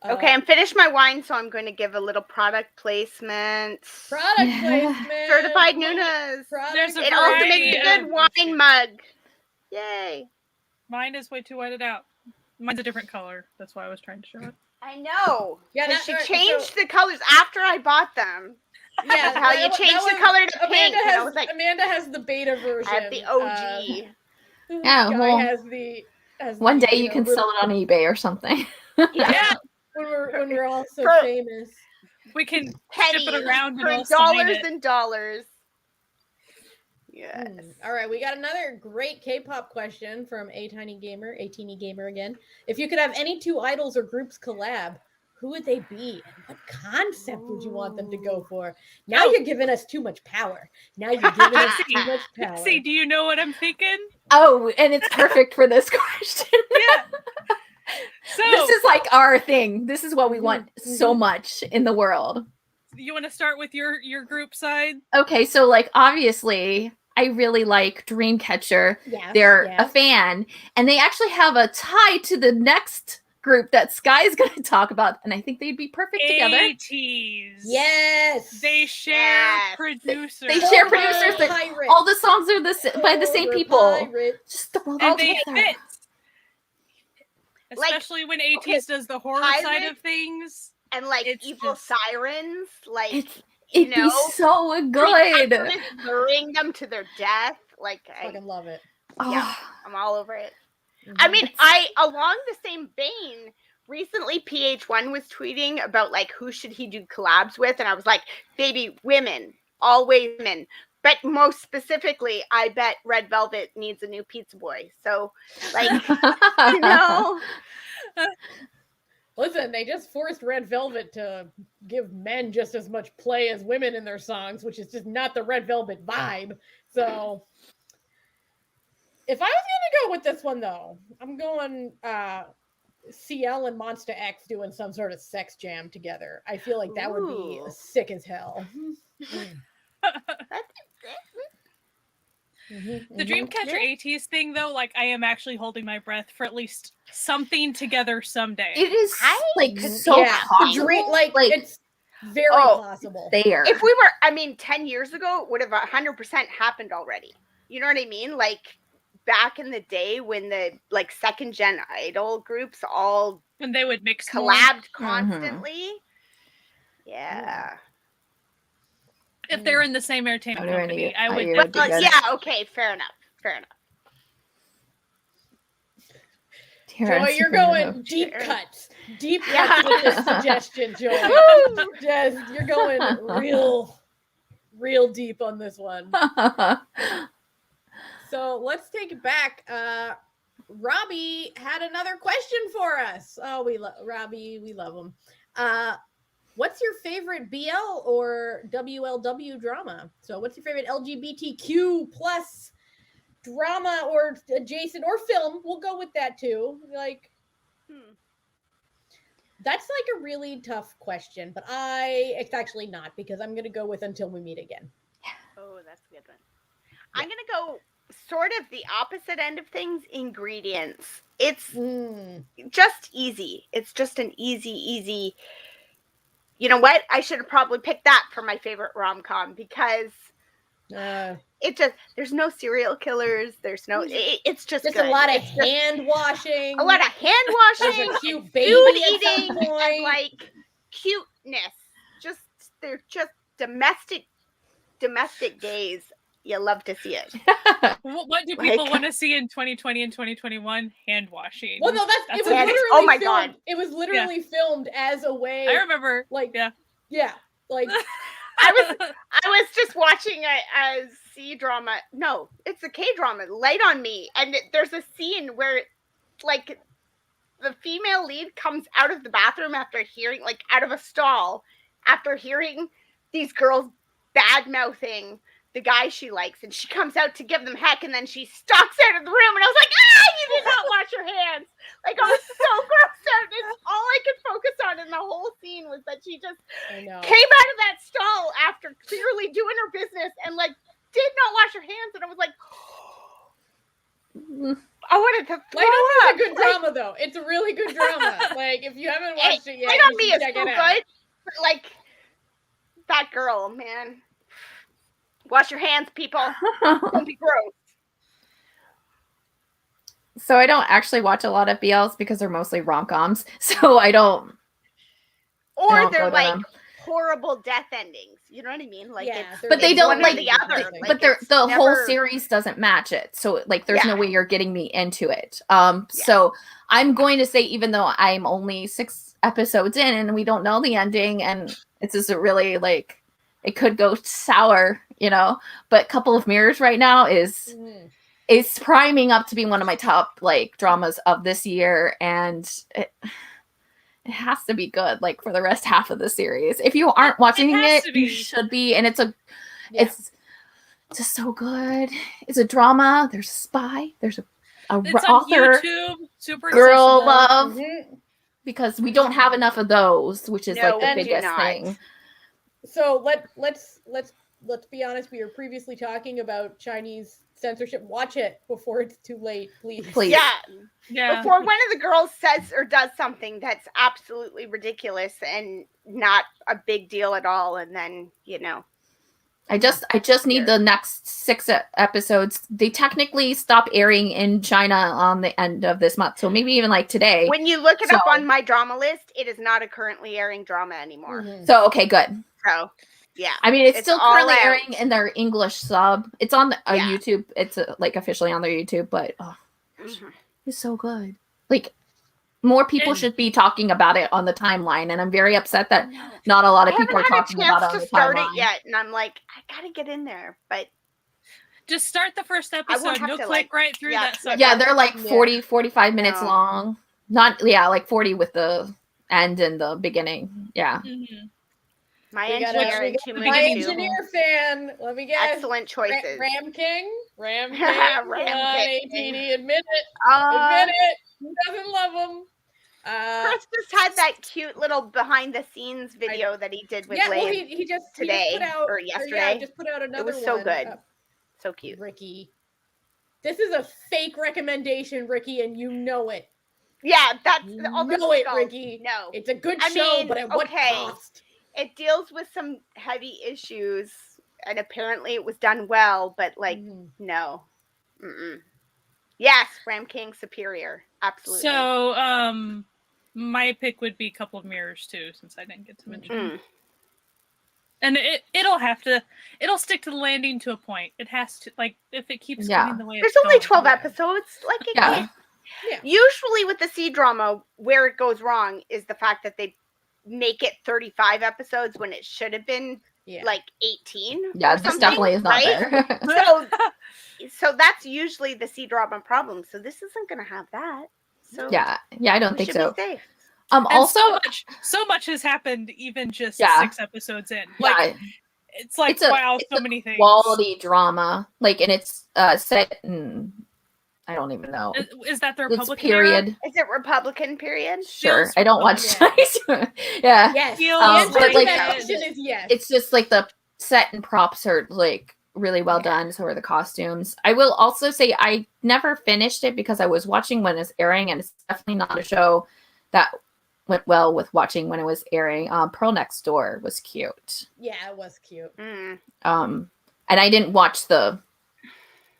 Okay, I'm finished my wine, so I'm going to give a little product placement. Certified Noonas. It also makes a good wine mug. Yay. Mine is way too whited out. Mine's a different color. That's why I was trying to show it. I know. Yeah, she changed the colors after I bought them. Yeah, how you changed the color to pink. And I was like, Amanda has the beta version. I have the OG. Guy has the. One day you can sell it on eBay or something. Yeah. When we're all so famous, we can ship it around for dollars and dollars. Yes. All right, we got another great K-pop question from A Teeny Gamer again. If you could have any 2 idols or groups collab, who would they be, and what concept would you want them to go for? Now you're giving us too much power. Now you're giving us too much power. See, do you know what I'm thinking? Oh, and it's perfect for this question. Yeah. So this is like our thing. This is what we want so much in the world. You want to start with your group side? Okay, so like obviously I really like Dreamcatcher. Yes, They're a fan, and they actually have a tie to the next group that Sky's going to talk about, and I think they'd be perfect together. ATs. Yes. They share producers. They share producers. All the songs are by the same people. Just throw them they together. fit. Especially when ATs does the horror side of things. And like evil sirens, like it'd be so good. Luring them to their death. Like I fucking love it. Yeah, I'm all over it. I mean, along the same vein, recently PH1 was tweeting about like who should he do collabs with, and I was like, baby, women, always women. But most specifically, I bet Red Velvet needs a new pizza boy. So, like, you know. Listen, they just forced Red Velvet to give men just as much play as women in their songs, which is just not the Red Velvet vibe. So, if I was going to go with this one, though, I'm going CL and Monsta X doing some sort of sex jam together. I feel like that would be sick as hell. The Dreamcatcher ATs thing, though, like I am actually holding my breath for at least something together someday. It is so possible. It's very possible. There. If we were, 10 years ago, it would have 100% happened already. You know what I mean? Like back in the day when the like second gen idol groups when they would mix collabed constantly. Yeah. If they're in the same entertainment company, I would. Okay, fair enough. Joy, you're going deep cuts with this suggestion, Joy. You're going real deep on this one. So let's take it back. Robbie had another question for us. Oh, we love Robbie. We love him. What's your favorite BL or WLW drama? So what's your favorite LGBTQ plus drama or adjacent or film? We'll go with that too. Like, That's like a really tough question, but it's actually not, because I'm going to go with Until We Meet Again. Oh, that's a good one. Yeah. I'm going to go sort of the opposite end of things, ingredients. It's just easy. It's just an easy. You know what? I should have probably picked that for my favorite rom-com, because it just, there's no serial killers. There's no, it's just good. A lot of hand washing. A lot of hand washing. There's a cute baby food at eating some point. And like cuteness. They're just domestic gays. You love to see it. What do people want to see in 2020 and 2021? Hand washing. Well, no, it was literally oh my filmed. God. It was literally filmed as a way. I remember. Like, like I was just watching a C drama. No, it's a K drama, Light on Me, and there's a scene where like the female lead comes out of the bathroom after hearing, like out of a stall, after hearing these girls bad mouthing the guy she likes, and she comes out to give them heck, and then she stalks out of the room, and I was like, you did not wash your hands. Like, I was so grossed out. And all I could focus on in the whole scene was that she just came out of that stall after clearly doing her business and like did not wash her hands, and I was like, I wanted to throw up. It's a good drama, though. It's a really good drama. Like, if you haven't watched it yet, Light on Me is check so it out. good. But like, that girl, man. Wash your hands, people. Don't be gross. So I don't actually watch a lot of BLs because they're mostly rom-coms. So I don't. Or they're like horrible death endings. You know what I mean? Like, but they don't like the other. But the whole series doesn't match it. So like, there's no way you're getting me into it. So I'm going to say, even though I'm only 6 episodes in and we don't know the ending, and it's just a really like, it could go sour, you know, but Couple of Mirrors right now is priming up to be one of my top like dramas of this year, and it has to be good like for the rest half of the series. If you aren't watching it, you should be, and it's just so good. It's a drama. There's a spy. There's a it's author. On YouTube, super girl accessible. love, because we don't have enough of those, which is like the biggest thing. So let's be honest. We were previously talking about Chinese censorship. Watch it before it's too late, please. Yeah. Before one of the girls says or does something that's absolutely ridiculous and not a big deal at all, and then I just need the next 6 episodes. They technically stop airing in China on the end of this month, so maybe even like today. When you look it up on my drama list, it is not a currently airing drama anymore. So okay, good. So yeah, I mean, it's still currently airing in their English sub. It's on YouTube. It's like officially on their YouTube, but it's so good. Like, more people should be talking about it on the timeline, and I'm very upset that not a lot of people are talking about it on the timeline. I haven't had a chance to start it yet, and I'm like, I gotta get in there, but just start the first episode. You'll click right through that. Yeah, they're like 40, 45 minutes long. Like 40 with the end and the beginning. Yeah. My engineer fan. Let me guess. Excellent choices. Ram King. ATD, admit it. Admit it. Who doesn't love him? Chris just had that cute little behind the scenes video that he did with Lane. He just today put out, or yesterday. Just put out another one. It was so good. So cute. Ricky. This is a fake recommendation, Ricky, and you know it. Yeah, that's all the know it, Ricky. No. It's a good show, but at what cost? It deals with some heavy issues, and apparently it was done well, but no. Yes, Ram King superior. Absolutely. So, my pick would be Couple of Mirrors too, since I didn't get to mention it. And it'll stick to the landing to a point. It has to, like, if it keeps going the way it's There's only going, 12 episodes. Like, it can't. Yeah. Usually with the C drama, where it goes wrong is the fact that they make it 35 episodes when it should have been like 18. Yeah, this definitely is not there. So that's usually the C drama problem. So this isn't going to have that. So yeah, I don't think so. Also, so much has happened even just 6 episodes in. Like, it's like, so many things. Quality drama, like, and it's set in I don't even know. Is that the It's Republican period. era? Is it Republican period? Sure. Feels I don't watch Republican. Chinese. Yeah. Yes. Feels The answer to like- that question is yes. It's just like the set and props are like really well done. So are the costumes. I will also say I never finished it because I was watching when it's airing, and it's definitely not a show that went well with watching when it was airing. Pearl Next Door was cute. Yeah, it was cute. Mm. And I didn't watch the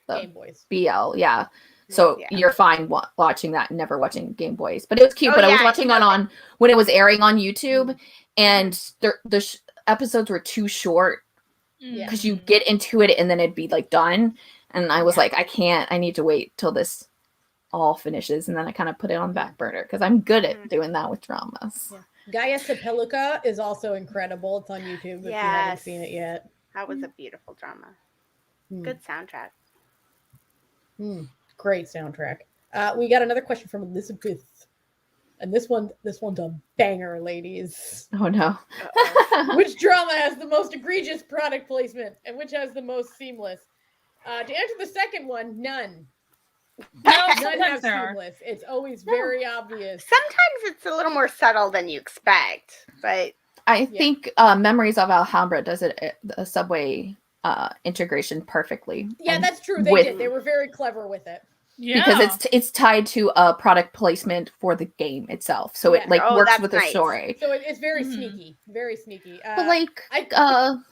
Game Boys. BL. Yeah. So Yeah. you're fine watching that and never watching Game Boys. But it was cute. Oh, but I was yeah, watching on when it was airing on YouTube, and the episodes were too short Yeah. because you get into it and then it'd be like done. And I was like, I need to wait till this all finishes. And then I kind of put it on the back burner because I'm good at doing that with dramas. Yeah. Gaia Sepulika is also incredible. It's on YouTube if you haven't seen it yet. That was a beautiful drama. Good soundtrack. Great soundtrack. We got another question from Elizabeth. And this one's a banger, ladies. Oh no. Which drama has the most egregious product placement and which has the most seamless? To answer the second one, none. No, None sometimes have there are. seamless. It's always very obvious. Sometimes it's a little more subtle than you expect, but I think Memories of Alhambra does it a Subway integration perfectly. Yeah, And that's true. They with- did. They were very clever with it. Yeah. Because it's tied to a product placement for the game itself, so it like works that's with the nice. story. So it's very sneaky. Very sneaky. But like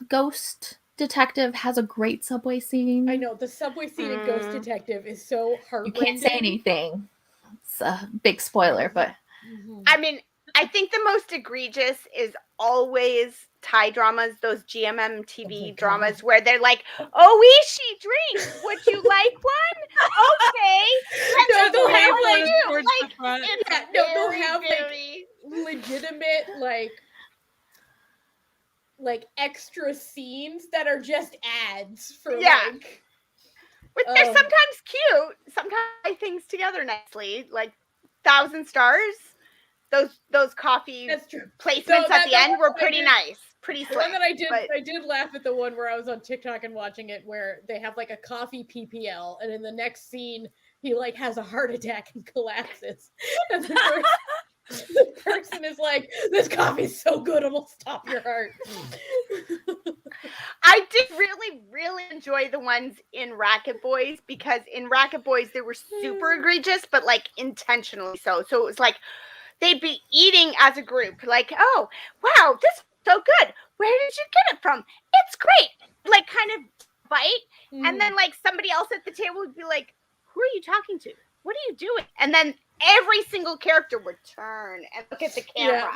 Ghost Detective has a great subway scene. I know the subway scene in Ghost Detective is so You heartbreaking. can't say anything. It's a big spoiler, but I mean, I think the most egregious is always Thai dramas, those GMM TV dramas where they're like, Oishi drink, would you like one? Okay. No, they'll have like, it's they'll have very... like legitimate like extra scenes that are just ads for like. But they're sometimes cute. Sometimes tie things together nicely, like 1,000 Stars. Those coffee placements at the end were pretty nice, pretty slick. The one that I did laugh at the one where I was on TikTok and watching it, where they have like a coffee PPL, and in the next scene he like has a heart attack and collapses, and the person is like, "This coffee's so good, it'll stop your heart." I did really, really enjoy the ones in Racket Boys, because in Racket Boys they were super egregious, but like intentionally so. So it was like they'd be eating as a group, like, "Oh, wow, this is so good. Where did you get it from? It's great." Like kind of bite. And then like somebody else at the table would be like, "Who are you talking to? What are you doing?" And then every single character would turn and look at the camera.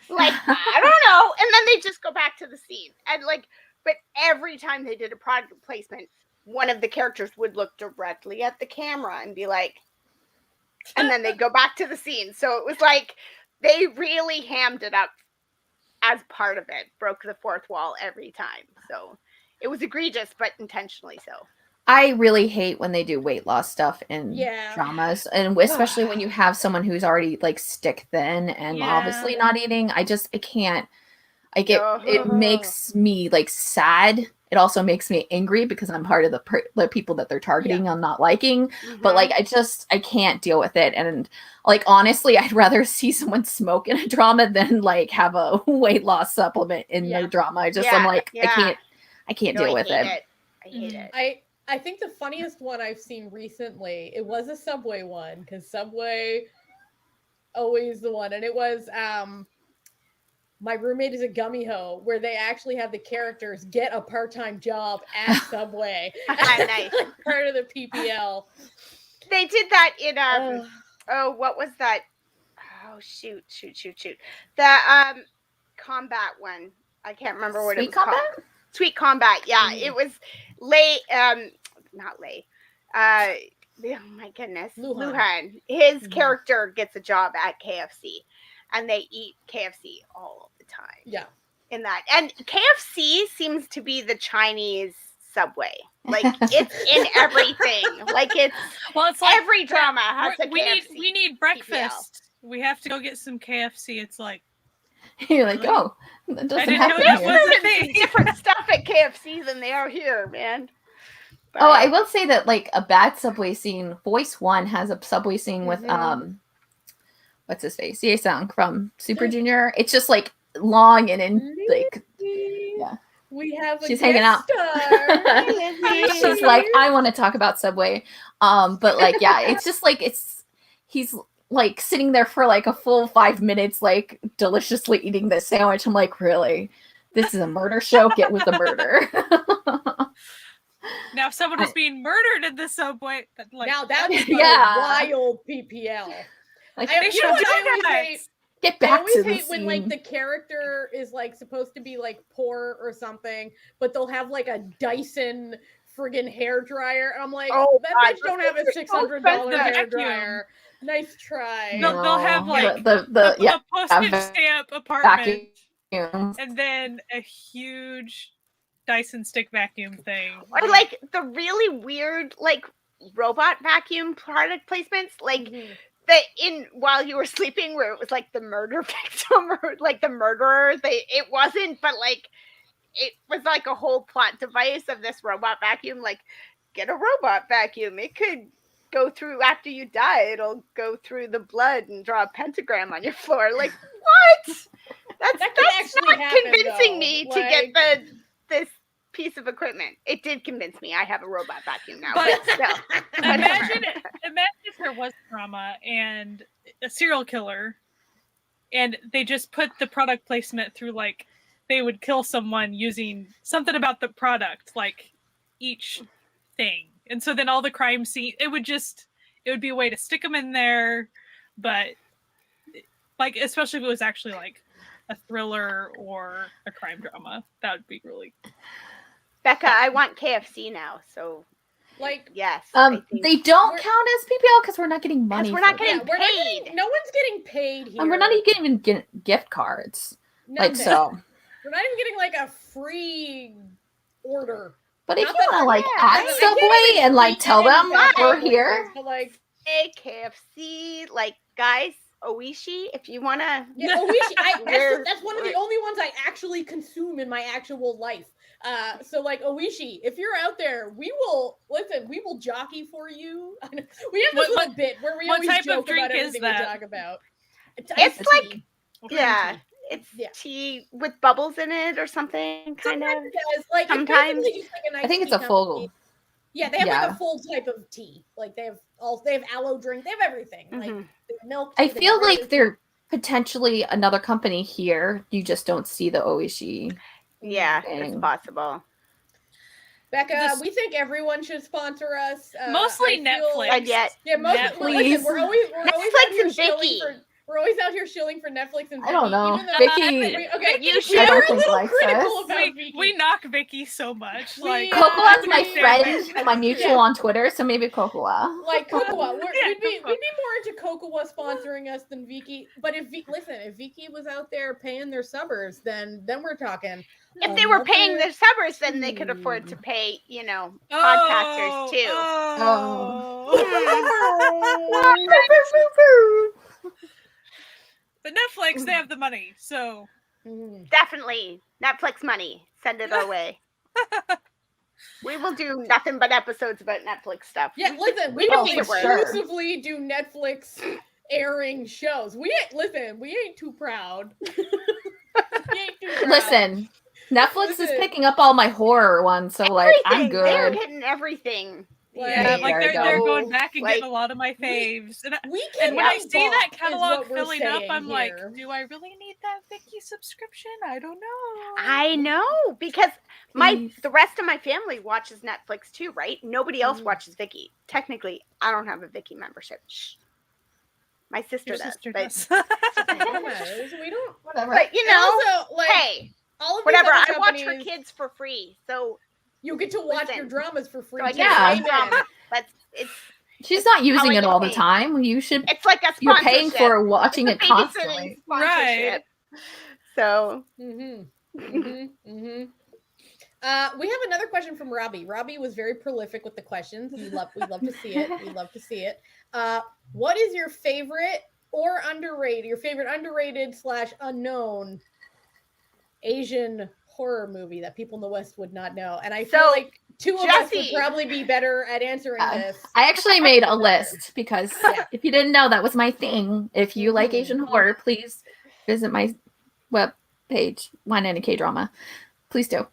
Like, I don't know. And then they just go back to the scene. And like, but every time they did a product placement, one of the characters would look directly at the camera and be like, and then they'd go back to the scene. So it was like, they really hammed it up as part of it, broke the fourth wall every time. So it was egregious, but intentionally so. I really hate when they do weight loss stuff in dramas, and especially when you have someone who's already like stick thin and obviously not eating. I can't. It makes me like sad. It also makes me angry because I'm part of the people that they're targeting on not liking. But like, I can't deal with it. And like, honestly, I'd rather see someone smoke in a drama than like have a weight loss supplement in their drama. I'm like, I can't deal with it. I hate it. I think the funniest one I've seen recently, it was a Subway one, because Subway always the one, and it was My Roommate is a Gummy Hoe, where they actually have the characters get a part-time job at Subway. Nice. Part of the PPL. They did that in what was that? Oh shoot. The combat one. I can't remember what it was called. Sweet Combat. Yeah, it was not Lay. Oh my goodness. Luhan. His character gets a job at KFC, and they eat KFC all the time. Yeah. In that. And KFC seems to be the Chinese Subway. Like, it's in everything. Like, it's like every drama has a KFC. We need breakfast. PPL. We have to go get some KFC. It's like, you're like, oh, that doesn't happen here. Different stuff at KFC than they are here, man. But... Oh, I will say that like a bad subway scene. Voice One has a subway scene with what's his face? Ye-sung from Super Junior. It's just like long and in like yeah. We have she's hanging out. She's like, I want to talk about Subway. But like, yeah, it's just like he's like sitting there for like a full 5 minutes, like deliciously eating this sandwich. I'm like, really? This is a murder show? Get with the murder. Now if someone is being murdered in the subway, like, now that's wild PPL. Like, I get back to the hate when like the character is like supposed to be like poor or something, but they'll have like a Dyson friggin' hair dryer. And I'm like, that bitch don't have a $600 hair dryer. Nice try. They'll have like the a postage stamp apartment and then a huge Dyson stick vacuum thing. Or like the really weird like robot vacuum product placements, like in While You Were Sleeping, where it was like the murder victim or like the murderer. It wasn't, but like it was like a whole plot device of this robot vacuum. Like, get a robot vacuum. It could go through after you die. It'll go through the blood and draw a pentagram on your floor. Like, what? That's not convincing me to get this piece of equipment. It did convince me. I have a robot vacuum now. But still, imagine if there was drama and a serial killer, and they just put the product placement through, like they would kill someone using something about the product, like each thing, and so then all the crime scene, it would be a way to stick them in there, but like especially if it was actually like a thriller or a crime drama, that would be really. Becca, I want KFC now, so like yes. They don't count as PPL because we're not getting money. We're not getting paid. No one's getting paid here, and we're not even getting gift cards. Nothing. Like so, we're not even getting like a free order. But if you want to like add Subway and like tell them we're here, like hey KFC, like guys. Oishi, if you want to. Yeah, Oishi. That's one of the only ones I actually consume in my actual life. So like Oishi, if you're out there, we will jockey for you. We have this little bit where we always joke about everything we talk about. It's like, it's tea with bubbles in it or something, kind of. Like sometimes. I think it's a full. Yeah, they have like a full type of tea. Like they have aloe drink, they have everything. Like milk. I feel like they're potentially another company here. You just don't see the Oishi. Yeah, it's possible. Becca, we think everyone should sponsor us. Mostly Netflix. Netflix. We're always Netflix and Vicky. We're always out here shilling for Netflix and Vicky. I don't know. Vicky, we're a little critical about Vicky. We knock Vicky so much. Like Cocoa's my friend, my mutual on Twitter, so maybe Cocoa. Like Cocoa, we'd be more into Cocoa sponsoring us than Vicky. But if Vicky was out there paying their subbers, then we're talking. If they were paying their subbers, then they could afford to pay, podcasters too. But Netflix, they have the money, so definitely Netflix money. Send it our way. We will do nothing but episodes about Netflix stuff. Yeah, listen, we don't exclusively do Netflix airing shows. We ain't too proud. Listen, Netflix is picking up all my horror ones, so like I'm good. They're getting everything. Yeah, like they're going back and getting a lot of my faves. And when I see that catalog filling up, I'm like, do I really need that Vicky subscription? I don't know. I know, because the rest of my family watches Netflix too, right? Nobody else watches Vicky. Technically, I don't have a Vicky membership. Shh. My sister does. We don't. Whatever. But also, like, hey, whatever. I watch her kids for free, so. You get to watch your dramas for free. So drama, but she's not using it all the time. You should. It's like a sponsorship. You're paying for watching it constantly, right? So. We have another question from Robbie. Robbie was very prolific with the questions. We love to see it. We love to see it. What is your favorite or underrated? Your favorite underrated / unknown Asian horror movie that people in the West would not know? And I feel like two of us would probably be better at answering this. I actually made a list because if you didn't know, that was my thing. If you like Asian horror, please visit my web page, Wine and a K-Drama. Please do.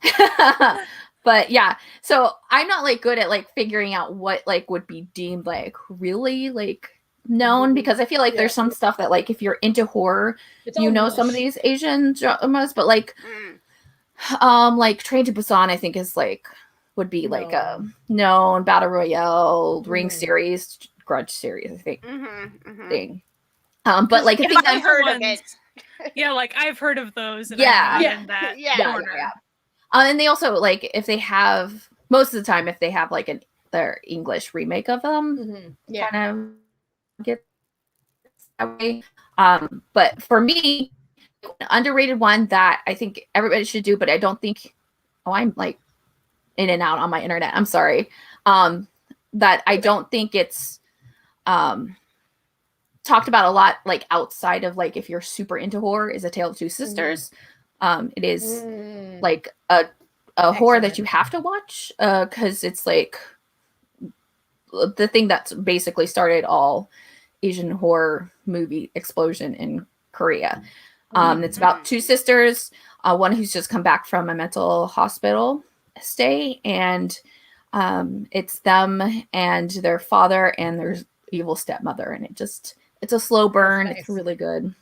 But yeah, so I'm not like good at like figuring out what like would be deemed like really like known, because I feel like there's some stuff that like if you're into horror, you know some of these Asian dramas, but like like Train to Busan I think is like would be like a known Battle Royale, Ring series, Grudge series, I think thing. But like I think I've heard of it. Yeah, like I've heard of those. And I'm not in that corner. And they also like if they have most of the time if they have like their English remake of them, kind of get that way. But for me, an underrated one that I think everybody should do, but I don't think I'm like in and out on my internet. I'm sorry. That I don't think it's talked about a lot like outside of like if you're super into horror is A Tale of Two Sisters. It is like a horror that you have to watch because it's like the thing that's basically started all Asian horror movie explosion in Korea. It's about two sisters, one who's just come back from a mental hospital stay, and it's them and their father and their evil stepmother, and it's a slow burn. Nice. It's really good.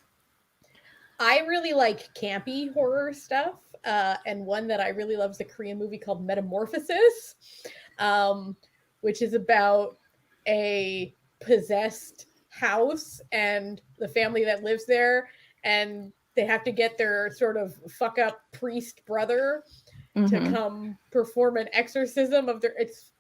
I really like campy horror stuff, and one that I really love is a Korean movie called Metamorphosis, which is about a possessed house and the family that lives there, and they have to get their sort of fuck up priest brother to come perform an exorcism of their. It's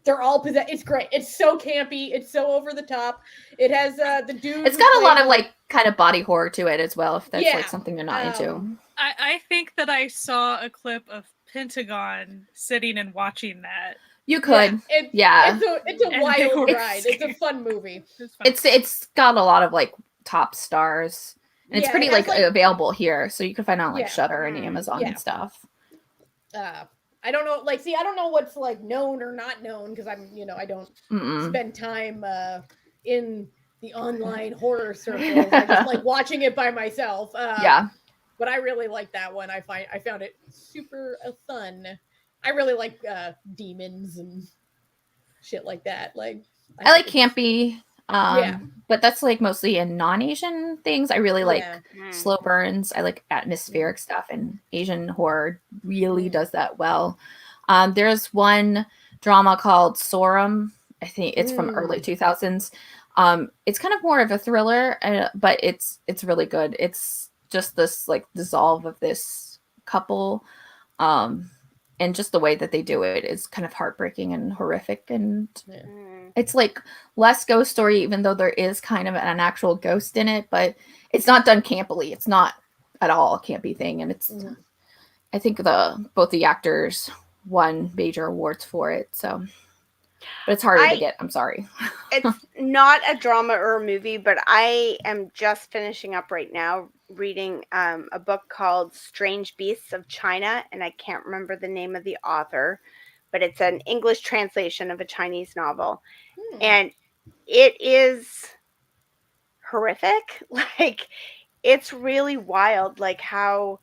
they're all possessed. It's great. It's so campy. It's so over the top. It has the dude. It's got a lot of like kind of body horror to it as well. If that's like something you're not into. I think that I saw a clip of Pentagon sitting and watching that. You could, It's a wild ride. It's a fun movie. It's got a lot of like top stars, and it's pretty like available here, so you can find it on like Shudder and Amazon and stuff. I don't know, like, I don't know what's like known or not known because I'm, I don't spend time in the online horror circles. I just like watching it by myself. But I really like that one. I found it super fun. I really like demons and shit like that. Like I like campy. But that's like mostly in non-Asian things. I really like slow burns. I like atmospheric stuff, and Asian horror really does that well. There's one drama called Sorum. I think it's from early 2000s. It's kind of more of a thriller, but it's really good. It's just this like dissolve of this couple, and just the way that they do it is kind of heartbreaking and horrific, and it's like less ghost story, even though there is kind of an actual ghost in it, but it's not done campily. It's not at all a campy thing, and it's I think both the actors won major awards for it, so but it's harder to get. I'm sorry. It's not a drama or a movie, but I am just finishing up right now reading a book called Strange Beasts of China, and I can't remember the name of the author, but it's an English translation of a Chinese novel. And it is horrific. Like, it's really wild, like how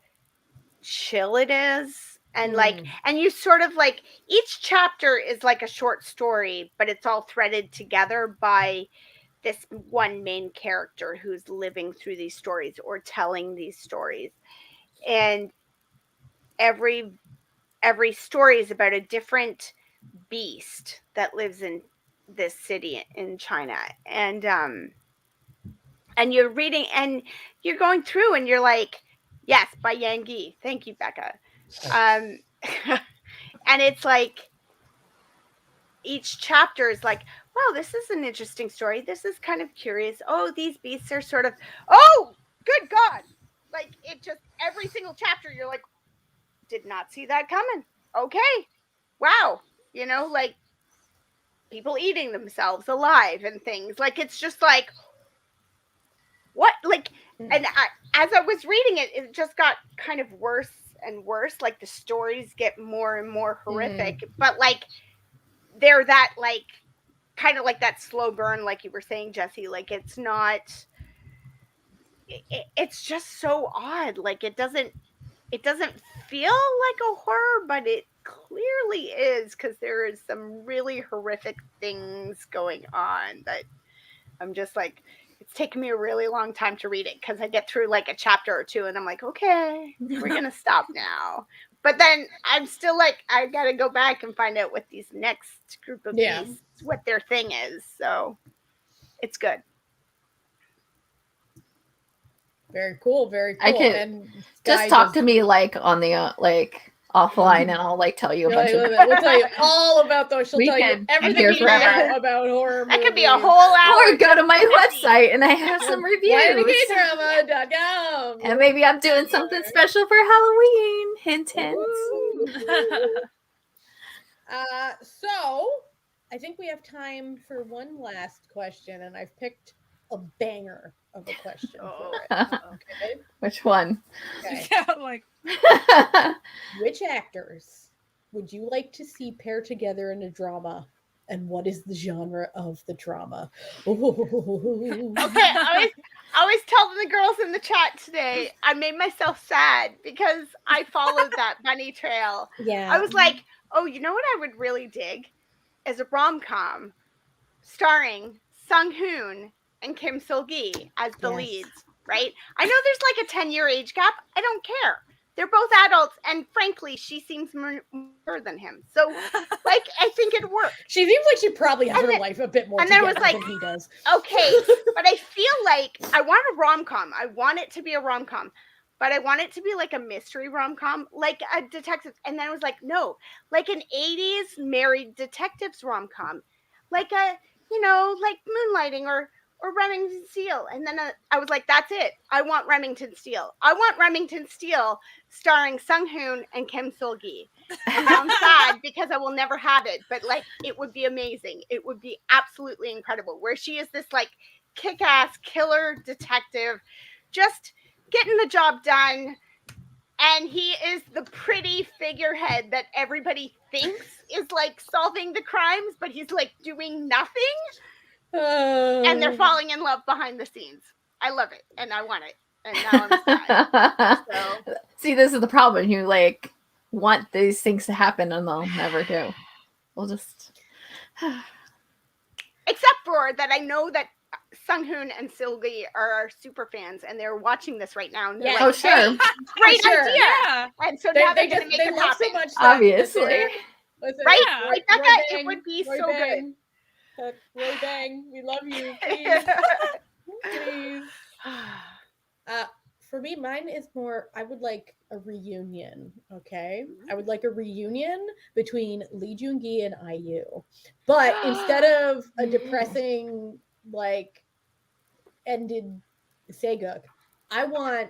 chill it is. And like, and you sort of like, each chapter is like a short story, but it's all threaded together by this one main character who's living through these stories or telling these stories. And every story is about a different beast that lives in this city in China. And you're reading and you're going through and you're like, yes, by Yang Yi. Thank you, Becca. And it's like each chapter is like, wow, this is an interesting story. This is kind of curious. Oh, these beasts are sort of, oh, good God. Like, it just, every single chapter, you're like, did not see that coming. Okay. Wow. Like people eating themselves alive and things. Like, it's just like, what? Like, And as I was reading it, it just got kind of worse and worse. Like the stories get more and more horrific, but like they're that like kind of like that slow burn, like you were saying, Jessie. Like it's not. It's just so odd. Like it doesn't feel like a horror, but it clearly is, because there is some really horrific things going on that I'm just like, it's taken me a really long time to read it, because I get through like a chapter or two and I'm like, okay, we're gonna stop now. But then I'm still like, I gotta go back and find out what these next group of beasts, what their thing is. So it's good. Very cool. Very cool. I could and just talk to me like on the like offline, and I'll like tell you a bunch of. We'll tell you all about those. She'll tell you everything you know about horror movies. That could be a whole hour. Or go to my website and I have some reviews. YNDKdrama.com. And maybe I'm doing something special for Halloween. Hint, hint. So I think we have time for one last question, and I've picked a banger of a question for it. Okay. Which one? Okay. Yeah, like Which actors would you like to see pair together in a drama, and what is the genre of the drama? Okay, I was telling the girls in the chat today, I made myself sad because I followed that bunny trail. Yeah. I was like, oh, you know what I would really dig? Is a rom-com starring Sung Hoon and Kim Sil-gi as the leads, right? I know there's like a 10-year age gap. I don't care. They're both adults, and frankly, she seems more than him. So, like, I think it'd work. She seems like she probably has her life a bit more together than he does. Okay, but I feel like I want a rom-com. I want it to be a rom-com, but I want it to be like a mystery rom-com, like a detective. And then I was like, no, like an 80s married detectives rom-com, like a, you know, like Moonlighting or Remington Steele. And then I was like, that's it. I want Remington Steele. I want Remington Steele starring Sung Hoon and Kim Sil-gi. And I'm sad because I will never have it, but like it would be amazing. It would be absolutely incredible, where she is this like kick-ass killer detective just getting the job done, and he is the pretty figurehead that everybody thinks is like solving the crimes, but he's like doing nothing. And they're falling in love behind the scenes. I love it, and I want it, and now I'm sad. So. See, this is the problem. You like want these things to happen, and they'll never do. We'll just. Except for that, I know that Sung Hoon and Sil-gi are super fans, and they're watching this right now. And they're like, oh, sure. Hey, great idea. Yeah. And so now they're going to make it happen. So much obviously. Right? Yeah. Like that, it would be so good. Roy Bang, we love you. Please. Please. For me, mine is more, I would like a reunion, okay? I would like a reunion between Lee Joon-gi and IU. But instead of a depressing, like, ended Saeguk, I want,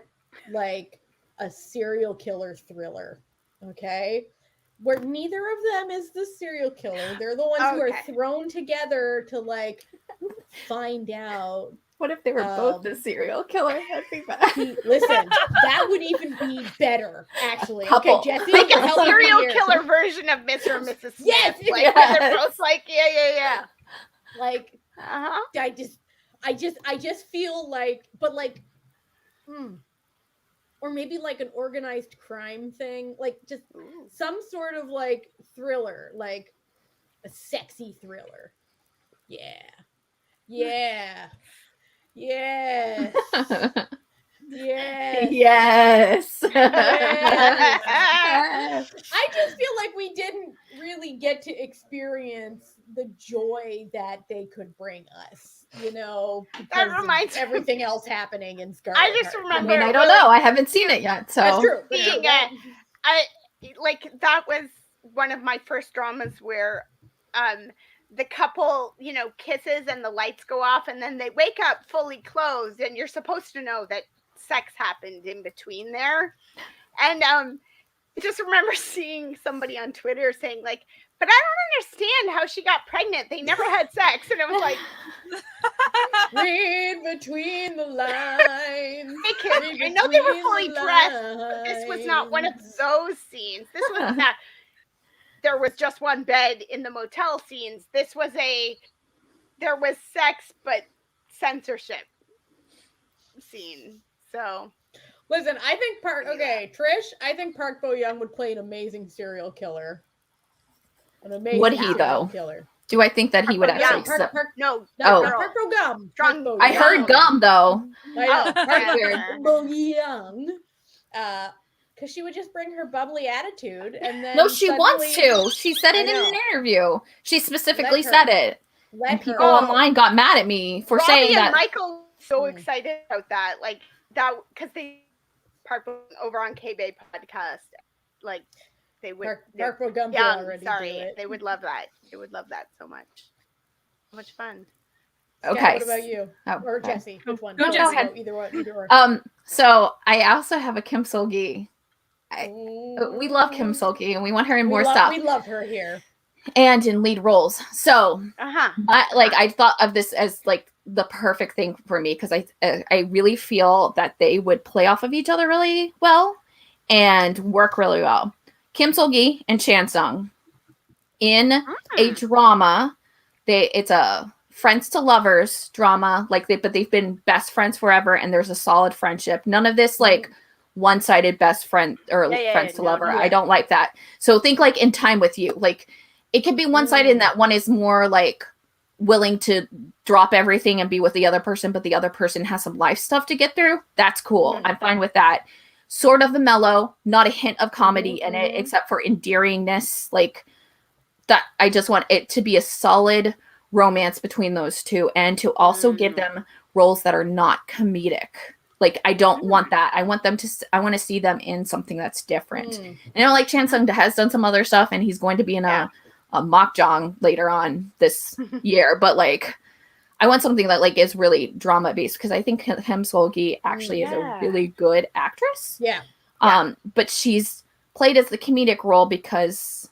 like, a serial killer thriller, okay? Where neither of them is the serial killer. They're the ones who are thrown together to, like, find out. What if they were both the serial killer? That'd be bad. Listen, that would even be better, actually. Couple. Okay, Jessie, like a serial killer version of Mr. and Mrs. Smith. Yes, like they're both like, yeah. Like, I just feel like, but like, or maybe like an organized crime thing, like just some sort of like thriller, like a sexy thriller. Yeah. Yes. Yes. Yes. I just feel like we didn't really get to experience the joy that they could bring us, you know, because that reminds of everything else happening in Scarlet. I just remember. I mean, I don't know. I haven't seen it yet, so. That's true. I like that was one of my first dramas where the couple, you know, kisses and the lights go off and then they wake up fully clothed, and you're supposed to know that sex happened in between there. And I just remember seeing somebody on Twitter saying like, But I don't understand how she got pregnant. They never had sex, and it was like, read between the lines. I know they were fully dressed, but this was not one of those scenes. This was not. There was just one bed in the motel scenes. This was there was sex, but censorship scene. So. Listen, I think Trish, I think Park Bo-young would play an amazing serial killer. An amazing would he though? Killer. Do I think that he would actually accept? Park Bo-gum. I heard gum though. Park Bo-young. Because she would just bring her bubbly attitude, and then no, she wants to. She said it in an interview. She specifically said it. And people online got mad at me for saying that. Michael so excited about that, like that, because they Park over on kpop podcast, like they would. Park Bo-gum they would love that. They would love that so much. So much fun. Okay. What about you? Or Jessie? Which one? Go Jessie. Either one. So I also have a Kim Seol-gi. We love Kim Seol-gi, and we want her in more stuff. We love her here, and in lead roles. So, I thought of this as like the perfect thing for me because I really feel that they would play off of each other really well and work really well. Kim Seol-gi and Chan Sung in a drama. It's a friends to lovers drama, but they've been best friends forever, and there's a solid friendship. None of this like one-sided best friend or friends to lover. I don't like that. So think like In Time with You. Like it could be one-sided in that one is more like willing to drop everything and be with the other person, but the other person has some life stuff to get through. That's cool. I'm fine with that. Sort of a mellow, not a hint of comedy in it, except for endearingness. Like that, I just want it to be a solid romance between those two, and to also give them roles that are not comedic. Like I don't want that. I want to see them in something that's different. And like Chan Sung has done some other stuff, and he's going to be in a Makjang later on this year. But like, I want something that like is really drama based, because I think Kim Seol-gi actually is a really good actress. But she's played as the comedic role because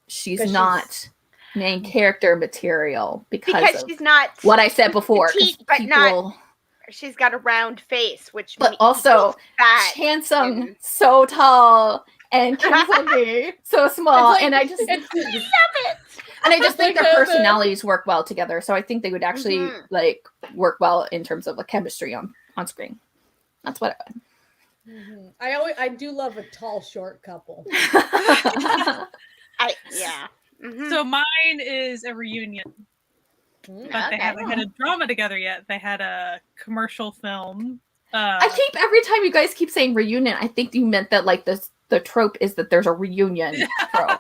she's not main character material because she's not what I said before. She's got a round face, but also Chan Sung so tall and Kim Seol-gi so small, and I just and I just think their personalities work well together. So I think they would actually like work well in terms of like chemistry on screen. That's what I do love a tall short couple. So mine is a reunion. But they haven't had a drama together yet. They had a commercial film. Every time you guys keep saying reunion, I think you meant that like the trope is that there's a reunion trope.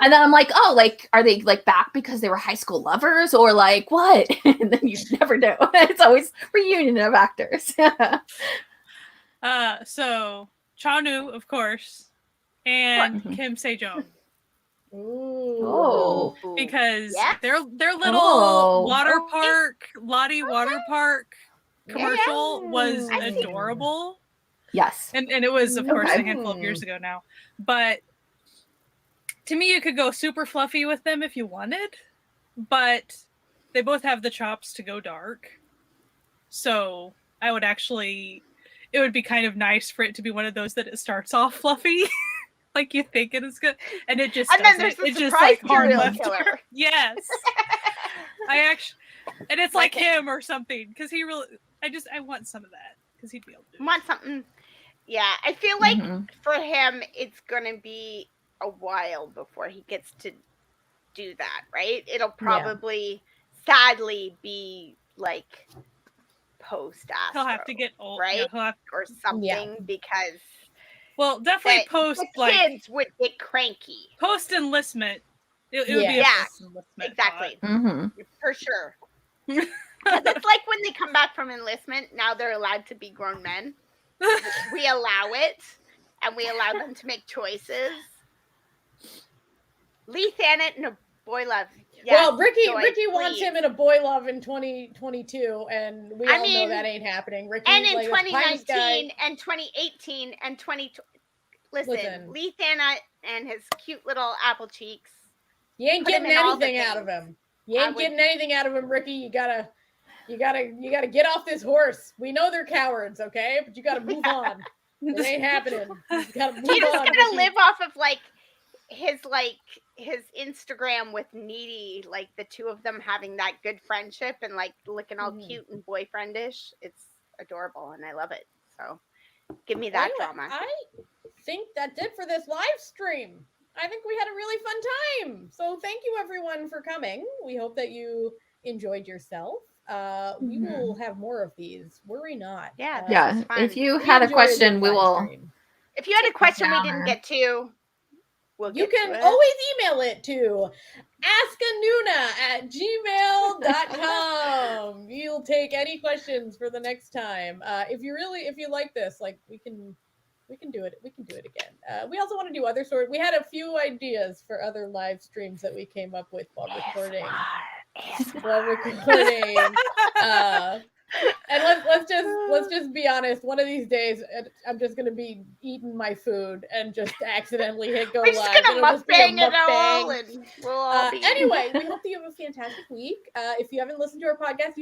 And then I'm like, oh, like, are they like back because they were high school lovers or like what? And then you never know. It's always reunion of actors. So Chanu, of course, and Kim Se-jong. Because their little water park commercial was adorable. Yes. And it was, of course, a handful of years ago now. But to me, you could go super fluffy with them if you wanted, but they both have the chops to go dark. So it would be kind of nice for it to be one of those that it starts off fluffy. Like you think it is good, and it just it's just like hard left. Yes, and it's like him or something, because he really. I want some of that because he'd be able to want something. Yeah, I feel like for him, it's gonna be a while before he gets to do that. Right? It'll probably, sadly, be like post Astro. He'll have to get old, right? Or something because. Well, definitely post the kids would get cranky. Post enlistment, it would be a post enlistment. Exactly, for sure. Because it's like when they come back from enlistment. Now they're allowed to be grown men. We allow it, and we allow them to make choices. Lee Thanet and a boy love. Yes, well, Ricky wants him in a boy love in 2022, and we all know that ain't happening. Ricky, and in 2019 and 2018 and 2020. Listen, Lee Thanet and his cute little apple cheeks You ain't getting anything out of him. You ain't getting anything out of him, Ricky. You gotta get off this horse. We know they're cowards, okay? But you gotta move on. It ain't happening. You gotta move on. He's just gonna live off of his Instagram with Needy, like the two of them having that good friendship and like looking all cute and boyfriendish. It's adorable and I love it. So give me that drama. I think that's it for this live stream. I think we had a really fun time. So thank you everyone for coming. We hope that you enjoyed yourself. We will have more of these. Worry not. Yeah. If you had a question, we will. Stream. If you had a question we didn't get to, you can always email it to askanoona@gmail.com. You'll take any questions for the next time. If you like this, like we can do it. We can do it again. We also want to do other sort. We had a few ideas for other live streams that we came up with while recording. And let's just be honest. One of these days, I'm just gonna be eating my food and just accidentally hit go live. It'll just be a mukbang. And we'll all be... Anyway, we hope that you have a fantastic week. If you haven't listened to our podcast,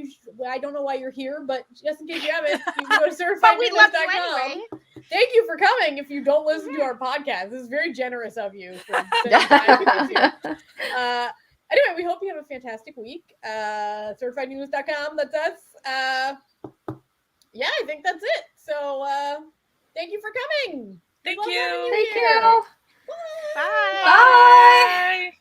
I don't know why you're here, but just in case you haven't, you can go to certifiednoonas.com. Anyway. Thank you for coming. If you don't listen to our podcast, this is very generous of you. Anyway, we hope you have a fantastic week. Certifiednoonas.com. That's us. Yeah, I think that's it. So thank you for coming. Thank you. Thank you. Bye. Bye.